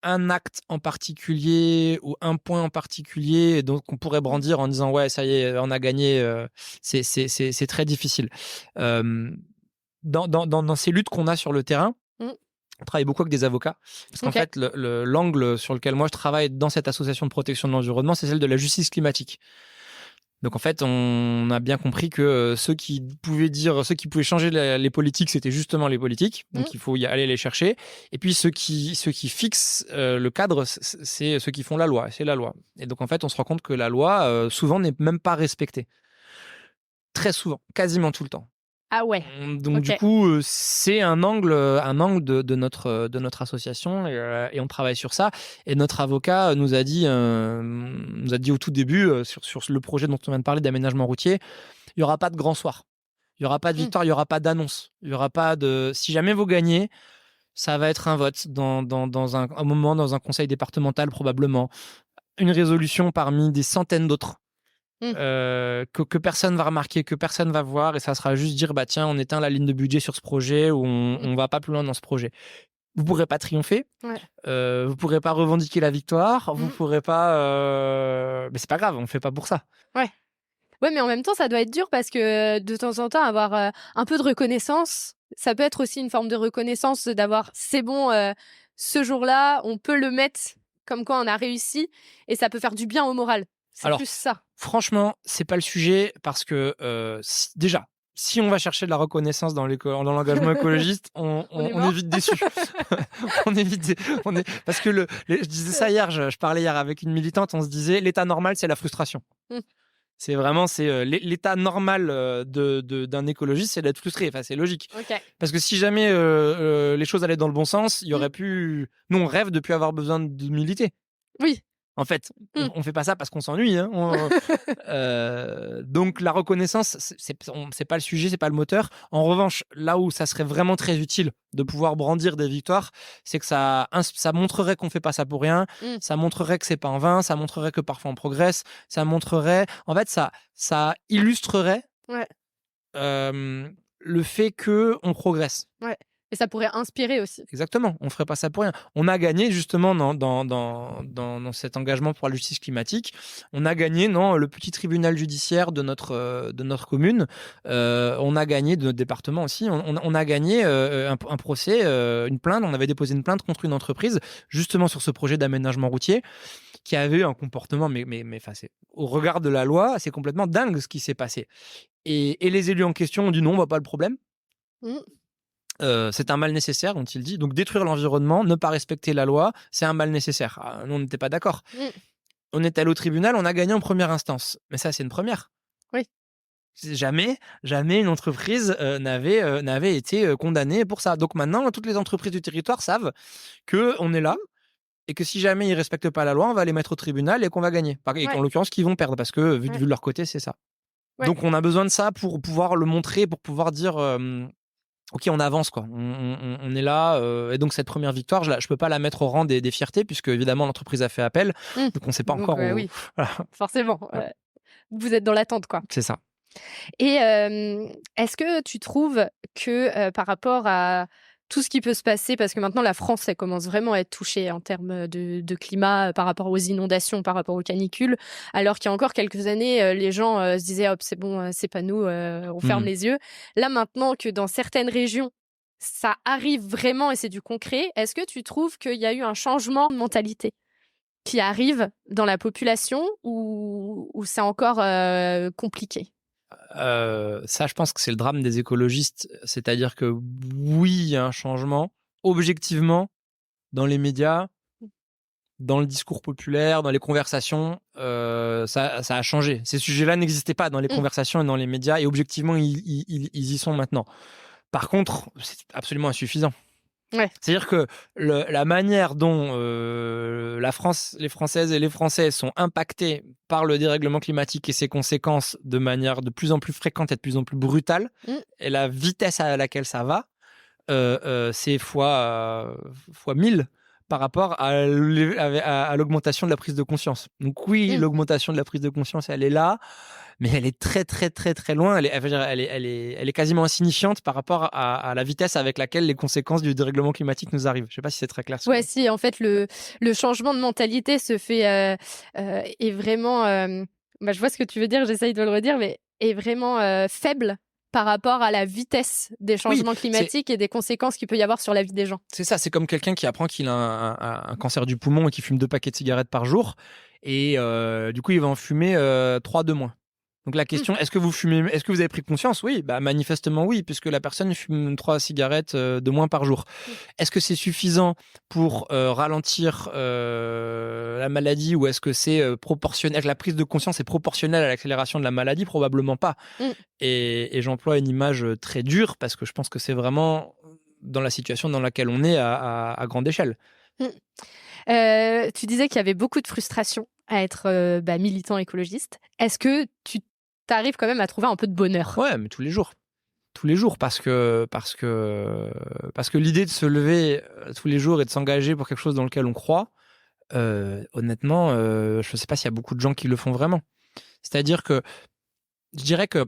un acte en particulier ou un point en particulier donc on pourrait brandir en disant ouais, ça y est, on a gagné. C'est très difficile. Dans ces luttes qu'on a sur le terrain, on travaille beaucoup avec des avocats. Parce qu'en fait, l'angle sur lequel moi je travaille dans cette association de protection de l'environnement, c'est celle de la justice climatique. Donc en fait, on a bien compris que ceux qui pouvaient changer les politiques, c'était justement les politiques. Donc il faut y aller les chercher. Et puis ceux qui fixent le cadre, c'est ceux qui font la loi. C'est la loi. Et donc en fait, on se rend compte que la loi, souvent, n'est même pas respectée. Très souvent, quasiment tout le temps. Ah ouais. Donc du coup, c'est un angle de notre association et on travaille sur ça. Et notre avocat nous a dit au tout début sur le projet dont on vient de parler d'aménagement routier, il y aura pas de grand soir, il y aura pas de victoire, il y aura pas d'annonce, il y aura pas de. Si jamais vous gagnez, ça va être un vote dans un moment dans un conseil départemental probablement, une résolution parmi des centaines d'autres. Que personne va remarquer, que personne va voir, et ça sera juste dire bah tiens, on éteint la ligne de budget sur ce projet ou on va pas plus loin dans ce projet. Vous pourrez pas triompher, vous pourrez pas revendiquer la victoire, vous pourrez pas mais c'est pas grave, on fait pas pour ça. Ouais, mais en même temps ça doit être dur parce que de temps en temps avoir un peu de reconnaissance, ça peut être aussi une forme de reconnaissance d'avoir c'est bon, ce jour-là on peut le mettre comme quoi on a réussi, et ça peut faire du bien au moral. C'est plus ça. Franchement, c'est pas le sujet parce que déjà, si on va chercher de la reconnaissance dans l'engagement écologiste, on est vite déçu. Parce que je disais ça hier, je parlais hier avec une militante, on se disait l'état normal, c'est la frustration. C'est vraiment l'état normal d'un écologiste, c'est d'être frustré. Enfin, c'est logique. Ok. Parce que si jamais les choses allaient dans le bon sens, il y aurait pu. Nous, on rêve de plus avoir besoin d'humilité. Oui. En fait, on fait pas ça parce qu'on s'ennuie. Hein. Donc la reconnaissance, c'est pas le sujet, c'est pas le moteur. En revanche, là où ça serait vraiment très utile de pouvoir brandir des victoires, c'est que ça montrerait qu'on fait pas ça pour rien. Ça montrerait que c'est pas en vain. Ça montrerait que parfois on progresse. Ça montrerait, en fait, ça illustrerait le fait que on progresse. Ouais. Et ça pourrait inspirer aussi. Exactement, on ne ferait pas ça pour rien. On a gagné justement dans cet engagement pour la justice climatique. On a gagné dans le petit tribunal judiciaire de notre commune. On a gagné de notre département aussi. On a gagné un procès, une plainte. On avait déposé une plainte contre une entreprise justement sur ce projet d'aménagement routier qui avait eu un comportement, mais au regard de la loi, c'est complètement dingue ce qui s'est passé. Et les élus en question ont dit non, on voit pas le problème. C'est un mal nécessaire, ont-ils dit. Donc détruire l'environnement, ne pas respecter la loi, c'est un mal nécessaire. Nous, on n'était pas d'accord. On est allé au tribunal, on a gagné en première instance. Mais ça, c'est une première. Oui. Jamais une entreprise n'avait été condamnée pour ça. Donc maintenant, toutes les entreprises du territoire savent qu'on est là et que si jamais ils ne respectent pas la loi, on va les mettre au tribunal et qu'on va gagner. Et en l'occurrence, qu'ils vont perdre parce que vu de leur côté, c'est ça. Donc on a besoin de ça pour pouvoir le montrer, pour pouvoir dire... Ok, on avance, quoi. On est là. Et donc, cette première victoire, je ne peux pas la mettre au rang des fiertés, puisque, évidemment, l'entreprise a fait appel. Donc, on ne sait pas encore où... Oui, voilà. Forcément. Vous êtes dans l'attente, quoi. C'est ça. Et est-ce que tu trouves que par rapport à tout ce qui peut se passer, parce que maintenant la France elle commence vraiment à être touchée en termes de climat par rapport aux inondations, par rapport aux canicules, alors qu'il y a encore quelques années, les gens se disaient hop, c'est bon, c'est pas nous, on ferme les yeux. Là maintenant que dans certaines régions, ça arrive vraiment et c'est du concret, est-ce que tu trouves qu'il y a eu un changement de mentalité qui arrive dans la population ou c'est encore compliqué? Ça, je pense que c'est le drame des écologistes. C'est-à-dire que oui, il y a un changement. Objectivement, dans les médias, dans le discours populaire, dans les conversations, ça a changé. Ces sujets-là n'existaient pas dans les conversations et dans les médias. Et objectivement, ils y sont maintenant. Par contre, c'est absolument insuffisant. C'est-à-dire que la manière dont la France, les Françaises et les Français sont impactés par le dérèglement climatique et ses conséquences de manière de plus en plus fréquente et de plus en plus brutale, et la vitesse à laquelle ça va, c'est fois 1000 par rapport à l'augmentation de la prise de conscience. Donc oui, l'augmentation de la prise de conscience, elle est là, mais elle est très très très très loin. Elle est quasiment insignifiante par rapport à la vitesse avec laquelle les conséquences du dérèglement climatique nous arrivent. Je ne sais pas si c'est très clair. Ouais, si en fait le changement de mentalité se fait est vraiment. Je vois ce que tu veux dire. J'essaye de le redire, mais est vraiment faible par rapport à la vitesse des changements climatiques et des conséquences qu'il peut y avoir sur la vie des gens. C'est ça, c'est comme quelqu'un qui apprend qu'il a un cancer du poumon et qui fume 2 paquets de cigarettes par jour. Et du coup, il va en fumer 3 de moins. Donc la question, est-ce que vous avez pris conscience? Oui, manifestement oui, puisque la personne fume 3 cigarettes de moins par jour. Est-ce que c'est suffisant pour ralentir la maladie ou est-ce que c'est proportionnel? La prise de conscience est proportionnelle à l'accélération de la maladie? Probablement pas. Et j'emploie une image très dure parce que je pense que c'est vraiment dans la situation dans laquelle on est à grande échelle. Tu disais qu'il y avait beaucoup de frustration à être militant écologiste. Est-ce que tu arrives quand même à trouver un peu de bonheur? Ouais, mais tous les jours, parce que l'idée de se lever tous les jours et de s'engager pour quelque chose dans lequel on croit, honnêtement, je ne sais pas s'il y a beaucoup de gens qui le font vraiment. C'est-à-dire que je dirais que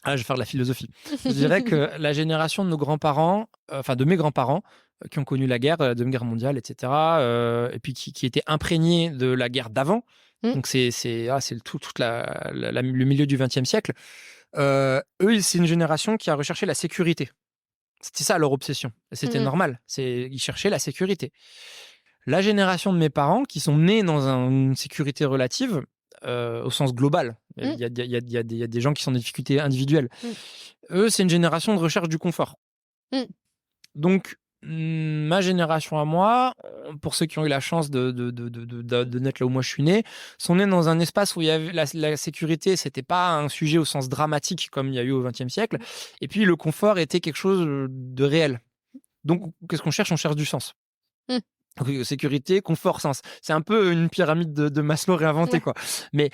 je vais faire de la philosophie. Je dirais que la génération de nos grands-parents, de mes grands-parents, qui ont connu la guerre, la Deuxième Guerre mondiale, etc., et puis qui étaient imprégnés de la guerre d'avant. Donc c'est tout le milieu du XXe siècle. Eux, c'est une génération qui a recherché la sécurité. C'était ça leur obsession. C'était normal. Ils cherchaient la sécurité. La génération de mes parents, qui sont nés dans une sécurité relative, au sens global, il y a des gens qui sont en difficulté individuelle. Eux, c'est une génération de recherche du confort. Donc, Ma génération à moi, pour ceux qui ont eu la chance de naître là où moi je suis né, sont nés dans un espace où il y avait la sécurité, c'était pas un sujet au sens dramatique comme il y a eu au XXe siècle, et puis le confort était quelque chose de réel. Donc, qu'est-ce qu'on cherche? On cherche du sens. Mmh. Donc, sécurité, confort, sens. C'est un peu une pyramide de Maslow réinventée, Ouais. quoi. Mais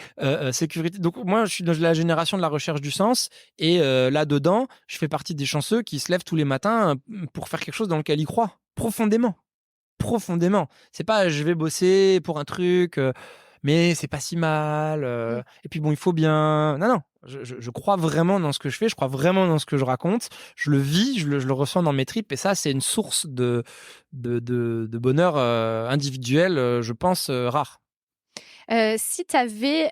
sécurité. Donc, moi, je suis dans la génération de la recherche du sens. Et là-dedans, je fais partie des chanceux qui se lèvent tous les matins pour faire quelque chose dans lequel ils croient. Profondément. Profondément. C'est pas je vais bosser pour un truc, mais c'est pas si mal. Mmh. Et puis bon, il faut bien. Non, non. Je crois vraiment dans ce que je fais, je crois vraiment dans ce que je raconte, je le vis, je le ressens dans mes tripes, et ça, c'est une source de bonheur individuel, je pense, rare. Si tu avais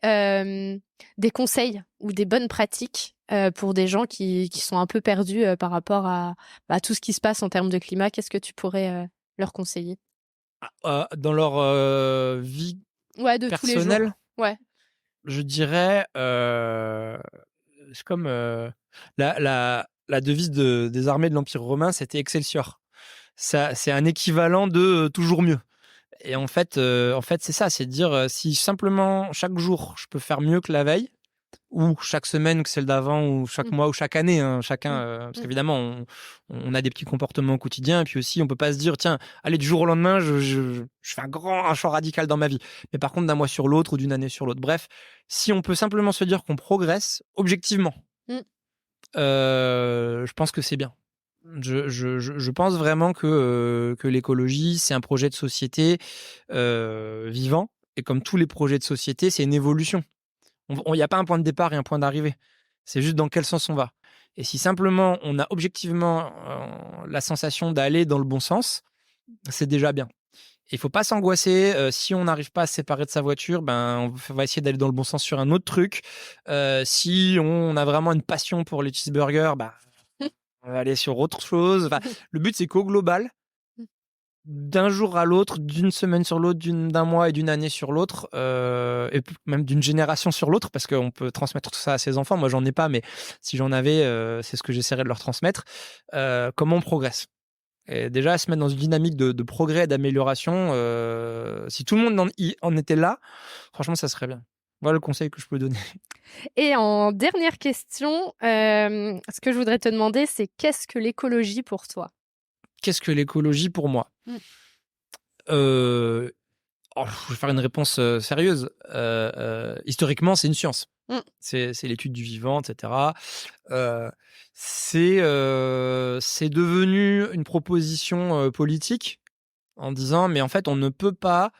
des conseils ou des bonnes pratiques pour des gens qui sont un peu perdus par rapport à tout ce qui se passe en termes de climat, qu'est-ce que tu pourrais leur conseiller? Dans leur vie Ouais, de tous les jours. personnelle, Ouais. je dirais, c'est comme la devise des armées de l'Empire romain, c'était Excelsior. Ça, c'est un équivalent de toujours mieux. Et en fait, c'est ça, c'est de dire si simplement chaque jour je peux faire mieux que la veille, ou chaque semaine que celle d'avant, ou chaque Mmh. mois, ou chaque année, hein, chacun, Mmh. parce Mmh. qu'évidemment, on a des petits comportements au quotidien, et puis aussi, on peut pas se dire, tiens, allez, du jour au lendemain, je fais un choix radical dans ma vie. Mais par contre, d'un mois sur l'autre, ou d'une année sur l'autre. Bref, si on peut simplement se dire qu'on progresse objectivement, Mmh. je pense que c'est bien. Je pense vraiment que l'écologie, c'est un projet de société vivant. Et comme tous les projets de société, c'est une évolution. Il n'y a pas un point de départ et un point d'arrivée. C'est juste dans quel sens on va. Et si simplement on a objectivement la sensation d'aller dans le bon sens, c'est déjà bien. Il faut pas s'angoisser. Si on n'arrive pas à se séparer de sa voiture, ben on va essayer d'aller dans le bon sens sur un autre truc. Si on a vraiment une passion pour les cheeseburgers, bah, on va aller sur autre chose. Enfin, le but, c'est qu'au global, d'un jour à l'autre, d'une semaine sur l'autre, d'un mois et d'une année sur l'autre, et même d'une génération sur l'autre, parce qu'on peut transmettre tout ça à ses enfants. Moi, j'en ai pas, mais si j'en avais, c'est ce que j'essaierais de leur transmettre. Comment on progresse. Et déjà, se mettre dans une dynamique de progrès et d'amélioration, si tout le monde en était là, franchement, ça serait bien. Voilà le conseil que je peux donner. Et en dernière question, ce que je voudrais te demander, c'est qu'est-ce que l'écologie pour toi? Qu'est-ce que l'écologie pour moi? Mmh. Je vais faire une réponse sérieuse. Historiquement, c'est une science. Mmh. C'est l'étude du vivant, etc. C'est devenu une proposition politique en disant, mais en fait, on ne peut pas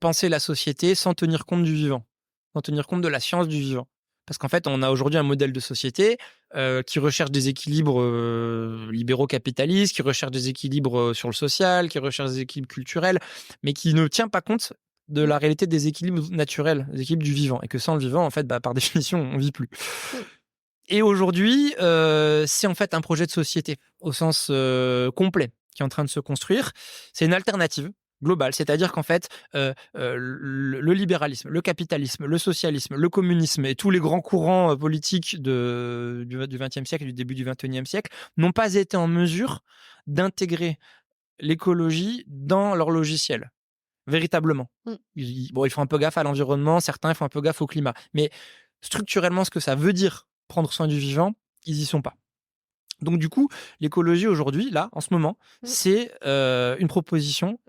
penser la société sans tenir compte du vivant, sans tenir compte de la science du vivant. Parce qu'en fait, on a aujourd'hui un modèle de société qui recherche des équilibres libéraux capitalistes, qui recherche des équilibres sur le social, qui recherche des équilibres culturels, mais qui ne tient pas compte de la réalité des équilibres naturels, des équilibres du vivant. Et que sans le vivant, en fait, par définition, on ne vit plus. Et aujourd'hui, c'est en fait un projet de société au sens complet qui est en train de se construire. C'est une alternative globale, c'est-à-dire qu'en fait, le libéralisme, le capitalisme, le socialisme, le communisme et tous les grands courants politiques du XXe siècle et du début du XXIe siècle n'ont pas été en mesure d'intégrer l'écologie dans leur logiciel, véritablement. Ils font un peu gaffe à l'environnement, certains font un peu gaffe au climat, mais structurellement, ce que ça veut dire prendre soin du vivant, ils y sont pas. Donc du coup, l'écologie aujourd'hui, là, en ce moment, c'est une proposition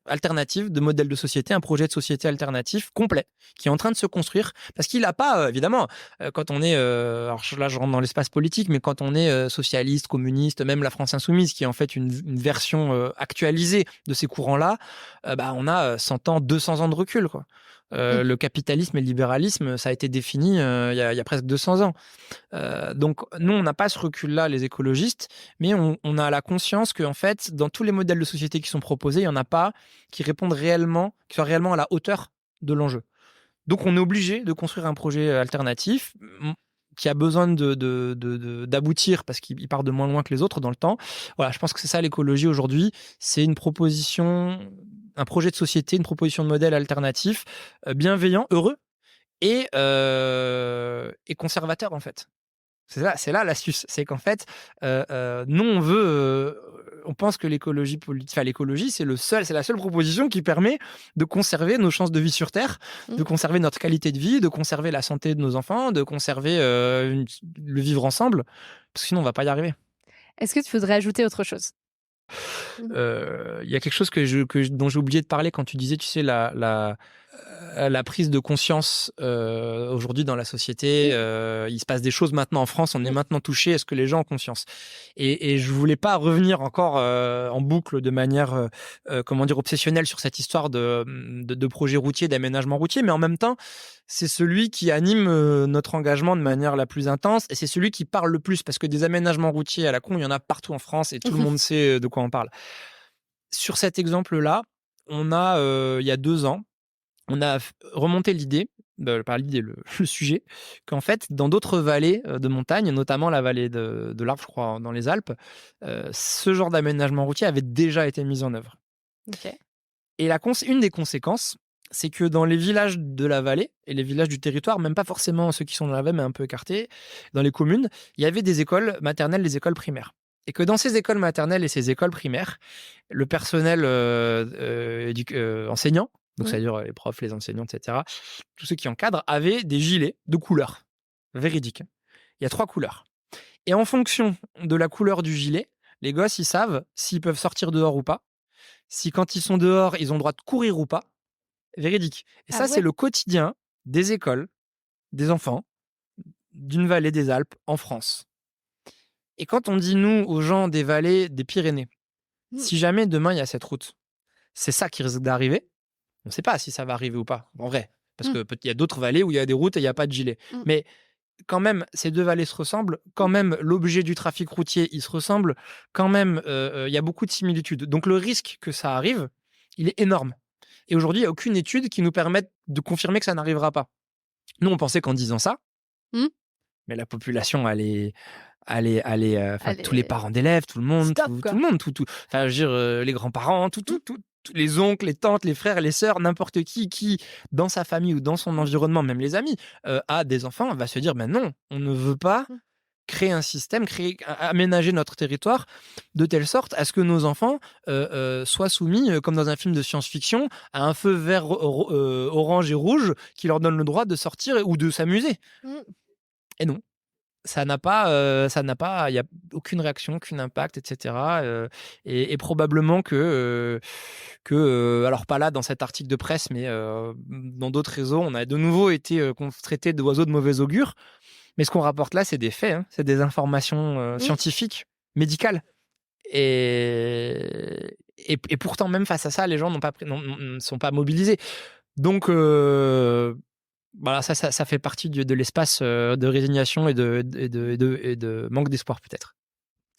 alternative de modèle de société, un projet de société alternatif complet qui est en train de se construire parce qu'il n'a pas, évidemment, quand on est, alors là je rentre dans l'espace politique, mais quand on est socialiste, communiste, même la France insoumise qui est en fait une version actualisée de ces courants-là, on a 100 ans, 200 ans de recul, quoi. Le capitalisme et le libéralisme, ça a été défini il y a presque 200 ans. Donc, nous, on n'a pas ce recul-là, les écologistes, mais on a la conscience qu'en fait, dans tous les modèles de société qui sont proposés, il n'y en a pas qui répondent réellement, qui soient réellement à la hauteur de l'enjeu. Donc, on est obligé de construire un projet alternatif qui a besoin d'aboutir parce qu'il part de moins loin que les autres dans le temps. Voilà, je pense que c'est ça l'écologie aujourd'hui. C'est une proposition, un projet de société, une proposition de modèle alternatif, bienveillant, heureux et conservateur en fait. C'est là l'astuce. C'est qu'en fait, nous, on pense que l'écologie, c'est la seule proposition qui permet de conserver nos chances de vie sur Terre, de conserver notre qualité de vie, de conserver la santé de nos enfants, de conserver le vivre ensemble, parce que sinon, on va pas y arriver. Est-ce que tu voudrais ajouter autre chose? Il y a quelque chose dont j'ai oublié de parler quand tu disais, tu sais, la prise de conscience aujourd'hui dans la société. Il se passe des choses maintenant en France, on est maintenant touché. Est-ce que les gens ont conscience? Et je voulais pas revenir encore en boucle de manière obsessionnelle sur cette histoire de projet routier, d'aménagement routier, mais en même temps, c'est celui qui anime notre engagement de manière la plus intense, et c'est celui qui parle le plus, parce que des aménagements routiers à la con, il y en a partout en France et tout le monde sait de quoi on parle. Sur cet exemple-là, on a, il y a 2 ans, on a remonté l'idée, le sujet, qu'en fait, dans d'autres vallées de montagne, notamment la vallée de l'Arve, je crois, dans les Alpes, ce genre d'aménagement routier avait déjà été mis en œuvre. Ok. Et une des conséquences, c'est que dans les villages de la vallée et les villages du territoire, même pas forcément ceux qui sont dans la vallée, mais un peu écartés, dans les communes, il y avait des écoles maternelles, des écoles primaires. Et que dans ces écoles maternelles et ces écoles primaires, le personnel enseignant, donc c'est-à-dire les profs, les enseignants, etc., tous ceux qui encadrent, avaient des gilets de couleur véridiques. Il y a 3 couleurs. Et en fonction de la couleur du gilet, les gosses, ils savent s'ils peuvent sortir dehors ou pas, si quand ils sont dehors, ils ont le droit de courir ou pas. Véridique. Et ça, c'est le quotidien des écoles, des enfants, d'une vallée des Alpes en France. Et quand on dit, nous, aux gens des vallées des Pyrénées, si jamais demain, il y a cette route, c'est ça qui risque d'arriver. On ne sait pas si ça va arriver ou pas, en vrai. Parce qu'il y a d'autres vallées où il y a des routes et il n'y a pas de gilet. Mais quand même, ces 2 vallées se ressemblent. Quand même, l'objet du trafic routier, il se ressemble. Quand même, il y a beaucoup de similitudes. Donc, le risque que ça arrive, il est énorme. Et aujourd'hui, il n'y a aucune étude qui nous permette de confirmer que ça n'arrivera pas. Nous, on pensait qu'en disant ça, mais la population allait tous les parents d'élèves, tout le monde, tout le monde, enfin, je veux dire, les grands-parents, les oncles, les tantes, les frères, les sœurs, n'importe qui, dans sa famille ou dans son environnement, même les amis, a des enfants, va se dire, ben non, on ne veut pas créer un système, aménager notre territoire de telle sorte à ce que nos enfants soient soumis, comme dans un film de science-fiction, à un feu vert, orange et rouge qui leur donne le droit de sortir ou de s'amuser. Et non. Ça n'a pas, il n'y a aucune réaction, aucun impact, etc. Et probablement que, alors pas là dans cet article de presse, mais dans d'autres réseaux, on a de nouveau été traité d'oiseaux de mauvais augure. Mais ce qu'on rapporte là, c'est des faits, c'est des informations scientifiques, médicales. Et pourtant, même face à ça, les gens ne sont pas mobilisés. Donc, voilà, ça fait partie de l'espace de résignation et de manque d'espoir, peut-être.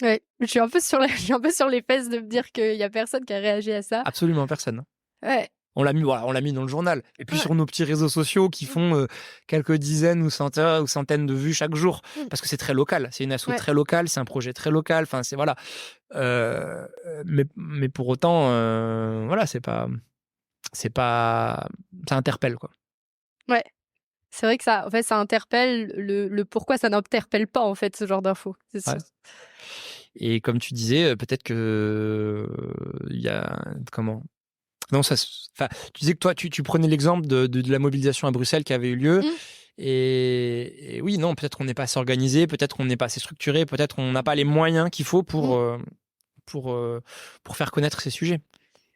Ouais, je suis un peu sur les fesses de me dire qu'il y a personne qui a réagi à ça. Absolument personne. Ouais. On l'a mis dans le journal. Et puis sur nos petits réseaux sociaux qui font quelques dizaines ou centaines de vues chaque jour. Parce que c'est très local. C'est une asso très locale, c'est un projet très local. Enfin, c'est voilà. Mais pour autant, voilà, ça interpelle, quoi. Ouais. C'est vrai que ça interpelle le pourquoi ça n'interpelle pas, en fait, ce genre d'infos. C'est ouais. Et comme tu disais, peut-être que il y a non, tu disais que toi, tu prenais l'exemple de la mobilisation à Bruxelles qui avait eu lieu. Et oui, non, peut-être qu'on n'est pas assez organisé, peut-être qu'on n'est pas assez structuré, peut-être qu'on n'a pas les moyens qu'il faut pour faire connaître ces sujets.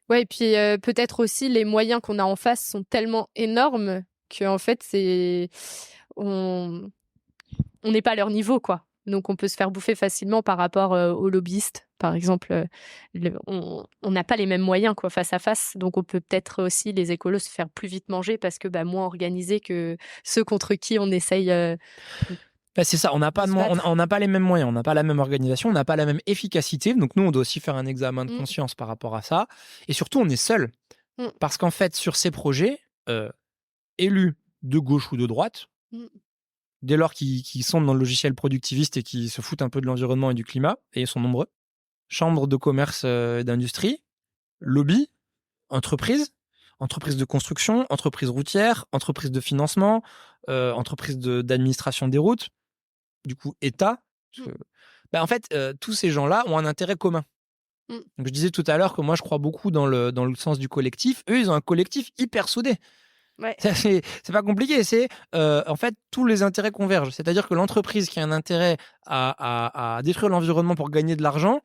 Ouais, et puis peut-être aussi les moyens qu'on a en face sont tellement énormes qu'en fait, on n'est pas à leur niveau, quoi. Donc, on peut se faire bouffer facilement par rapport aux lobbyistes, par exemple. On n'a pas les mêmes moyens, quoi, face à face. Donc, on peut peut-être aussi, les écolos, se faire plus vite manger parce que moins organisés que ceux contre qui on essaye. C'est ça, on n'a pas les mêmes moyens, on n'a pas la même organisation, on n'a pas la même efficacité. Donc, nous, on doit aussi faire un examen de conscience par rapport à ça. Et surtout, on est seul. Parce qu'en fait, sur ces projets, élus de gauche ou de droite, dès lors qu'ils sont dans le logiciel productiviste et qui se foutent un peu de l'environnement et du climat, et ils sont nombreux, chambres de commerce et d'industrie, lobby, entreprises de construction, entreprises routières, entreprises de financement, entreprises d'administration des routes, du coup État, en fait, tous ces gens-là ont un intérêt commun. Donc, je disais tout à l'heure que moi, je crois beaucoup dans le sens du collectif. Eux, ils ont un collectif hyper soudé. Ouais. C'est pas compliqué, c'est en fait tous les intérêts convergent. C'est-à-dire que l'entreprise qui a un intérêt à détruire l'environnement pour gagner de l'argent,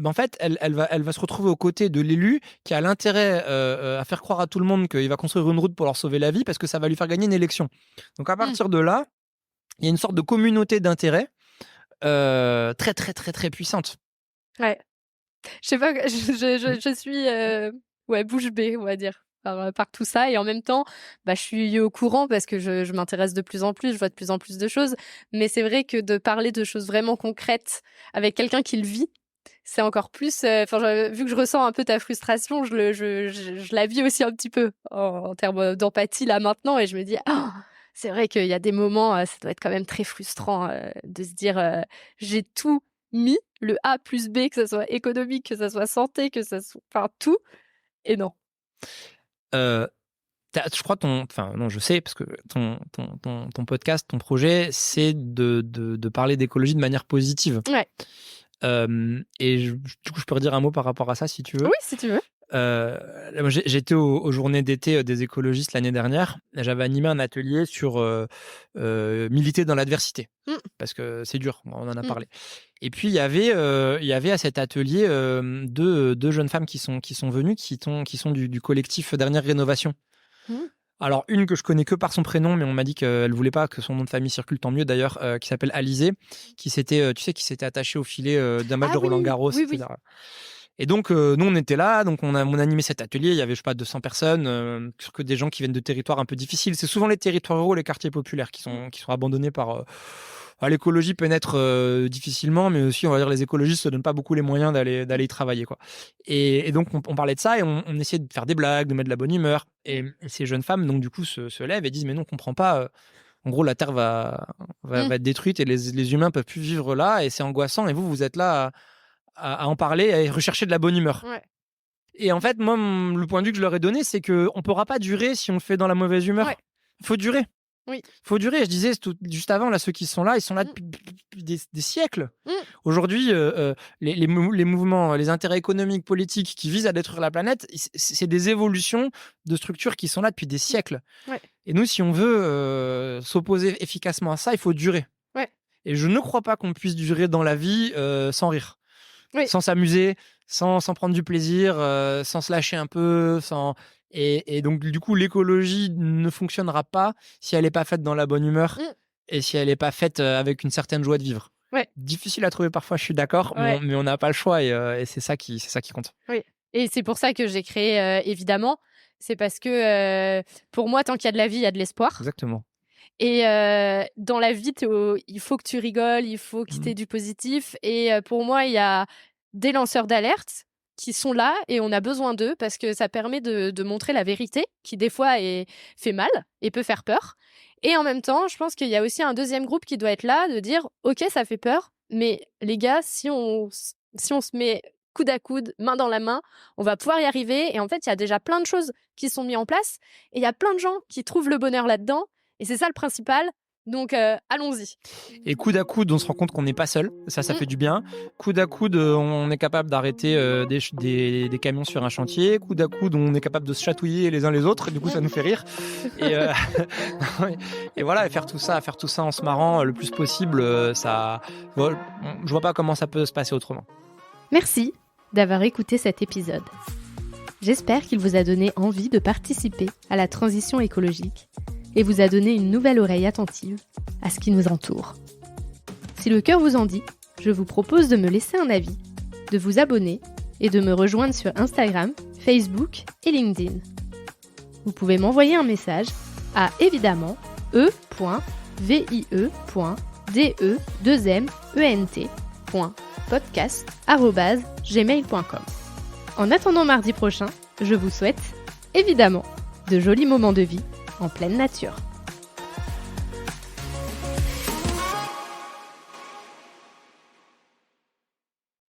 en fait, elle va se retrouver aux côtés de l'élu qui a l'intérêt à faire croire à tout le monde qu'il va construire une route pour leur sauver la vie parce que ça va lui faire gagner une élection. Donc à partir de là, il y a une sorte de communauté d'intérêts très très très très puissante. Ouais. Je sais pas, je suis bouche bée, on va dire, par tout ça. Et en même temps, je suis au courant parce que je m'intéresse de plus en plus, je vois de plus en plus de choses. Mais c'est vrai que de parler de choses vraiment concrètes avec quelqu'un qui le vit, c'est encore plus... vu que je ressens un peu ta frustration, je la vis aussi un petit peu en termes d'empathie là maintenant. Et je me dis, c'est vrai qu'il y a des moments, ça doit être quand même très frustrant de se dire, j'ai tout mis, le A plus B, que ça soit économique, que ça soit santé, que ça soit... Enfin, tout. Et non. Je crois non, je sais, parce que ton podcast, ton projet, c'est de parler d'écologie de manière positive. Ouais. Et du coup, je peux redire un mot par rapport à ça, si tu veux. Oui, si tu veux. J'étais aux journées d'été des écologistes l'année dernière. J'avais animé un atelier sur militer dans l'adversité, parce que c'est dur, on en a parlé. Et puis il y avait à cet atelier deux jeunes femmes qui sont venues, qui sont du collectif Dernière Rénovation. Alors une que je connais que par son prénom, mais on m'a dit qu'elle voulait pas que son nom de famille circule, tant mieux d'ailleurs, qui s'appelle Alizée, qui s'était attachée au filet d'un match de Roland-Garros, etc. Et donc, nous, on était là, donc on animait cet atelier. Il y avait, je sais pas, 200 personnes, que des gens qui viennent de territoires un peu difficiles. C'est souvent les territoires ruraux, les quartiers populaires qui sont abandonnés par... l'écologie pénètre difficilement, mais aussi, on va dire, les écologistes se donnent pas beaucoup les moyens d'aller y travailler, quoi. Et donc, on parlait de ça et on essayait de faire des blagues, de mettre de la bonne humeur. Et ces jeunes femmes, donc, du coup, se lèvent et disent, mais non, on comprend pas. En gros, la Terre va être détruite et les humains peuvent plus vivre là et c'est angoissant. Et vous êtes là à en parler et à rechercher de la bonne humeur. Ouais. Et en fait, moi, le point de vue que je leur ai donné, c'est qu'on ne pourra pas durer si on le fait dans la mauvaise humeur. Ouais. Il faut durer. Oui. Faut durer. Je disais juste avant, là, ceux qui sont là, ils sont là depuis des siècles. Aujourd'hui, les mouvements, les intérêts économiques, politiques qui visent à détruire la planète, c'est des évolutions de structures qui sont là depuis des siècles. Ouais. Et nous, si on veut s'opposer efficacement à ça, il faut durer. Ouais. Et je ne crois pas qu'on puisse durer dans la vie sans rire. Oui. Sans s'amuser, sans prendre du plaisir, sans se lâcher un peu, et donc du coup l'écologie ne fonctionnera pas si elle n'est pas faite dans la bonne humeur et si elle n'est pas faite avec une certaine joie de vivre. Ouais. Difficile à trouver parfois, je suis d'accord, mais on n'a pas le choix et c'est ça qui compte. Oui. Et c'est pour ça que j'ai créé évidemment, c'est parce que pour moi tant qu'il y a de la vie, il y a de l'espoir. Exactement. Et dans la vie, il faut que tu rigoles, il faut que tu aies du positif. Et pour moi, il y a des lanceurs d'alerte qui sont là et on a besoin d'eux parce que ça permet de montrer la vérité qui, des fois, fait mal et peut faire peur. Et en même temps, je pense qu'il y a aussi un deuxième groupe qui doit être là, de dire « Ok, ça fait peur, mais les gars, si on se met coude à coude, main dans la main, on va pouvoir y arriver. » Et en fait, il y a déjà plein de choses qui sont mises en place et il y a plein de gens qui trouvent le bonheur là-dedans. Et c'est ça le principal. Donc, allons-y. Et coude à coude, on se rend compte qu'on n'est pas seul. Ça fait du bien. Coude à coude, on est capable d'arrêter des camions sur un chantier. Coude à coude, on est capable de se chatouiller les uns les autres. Et du coup, ça nous fait rire. Et voilà, faire tout ça en se marrant le plus possible, je vois pas comment ça peut se passer autrement. Merci d'avoir écouté cet épisode. J'espère qu'il vous a donné envie de participer à la transition écologique et vous a donné une nouvelle oreille attentive à ce qui nous entoure. Si le cœur vous en dit, je vous propose de me laisser un avis, de vous abonner et de me rejoindre sur Instagram, Facebook et LinkedIn. Vous pouvez m'envoyer un message à évidemment e.vie.de2ment.podcast@gmail.com. En attendant mardi prochain, je vous souhaite, évidemment, de jolis moments de vie en pleine nature.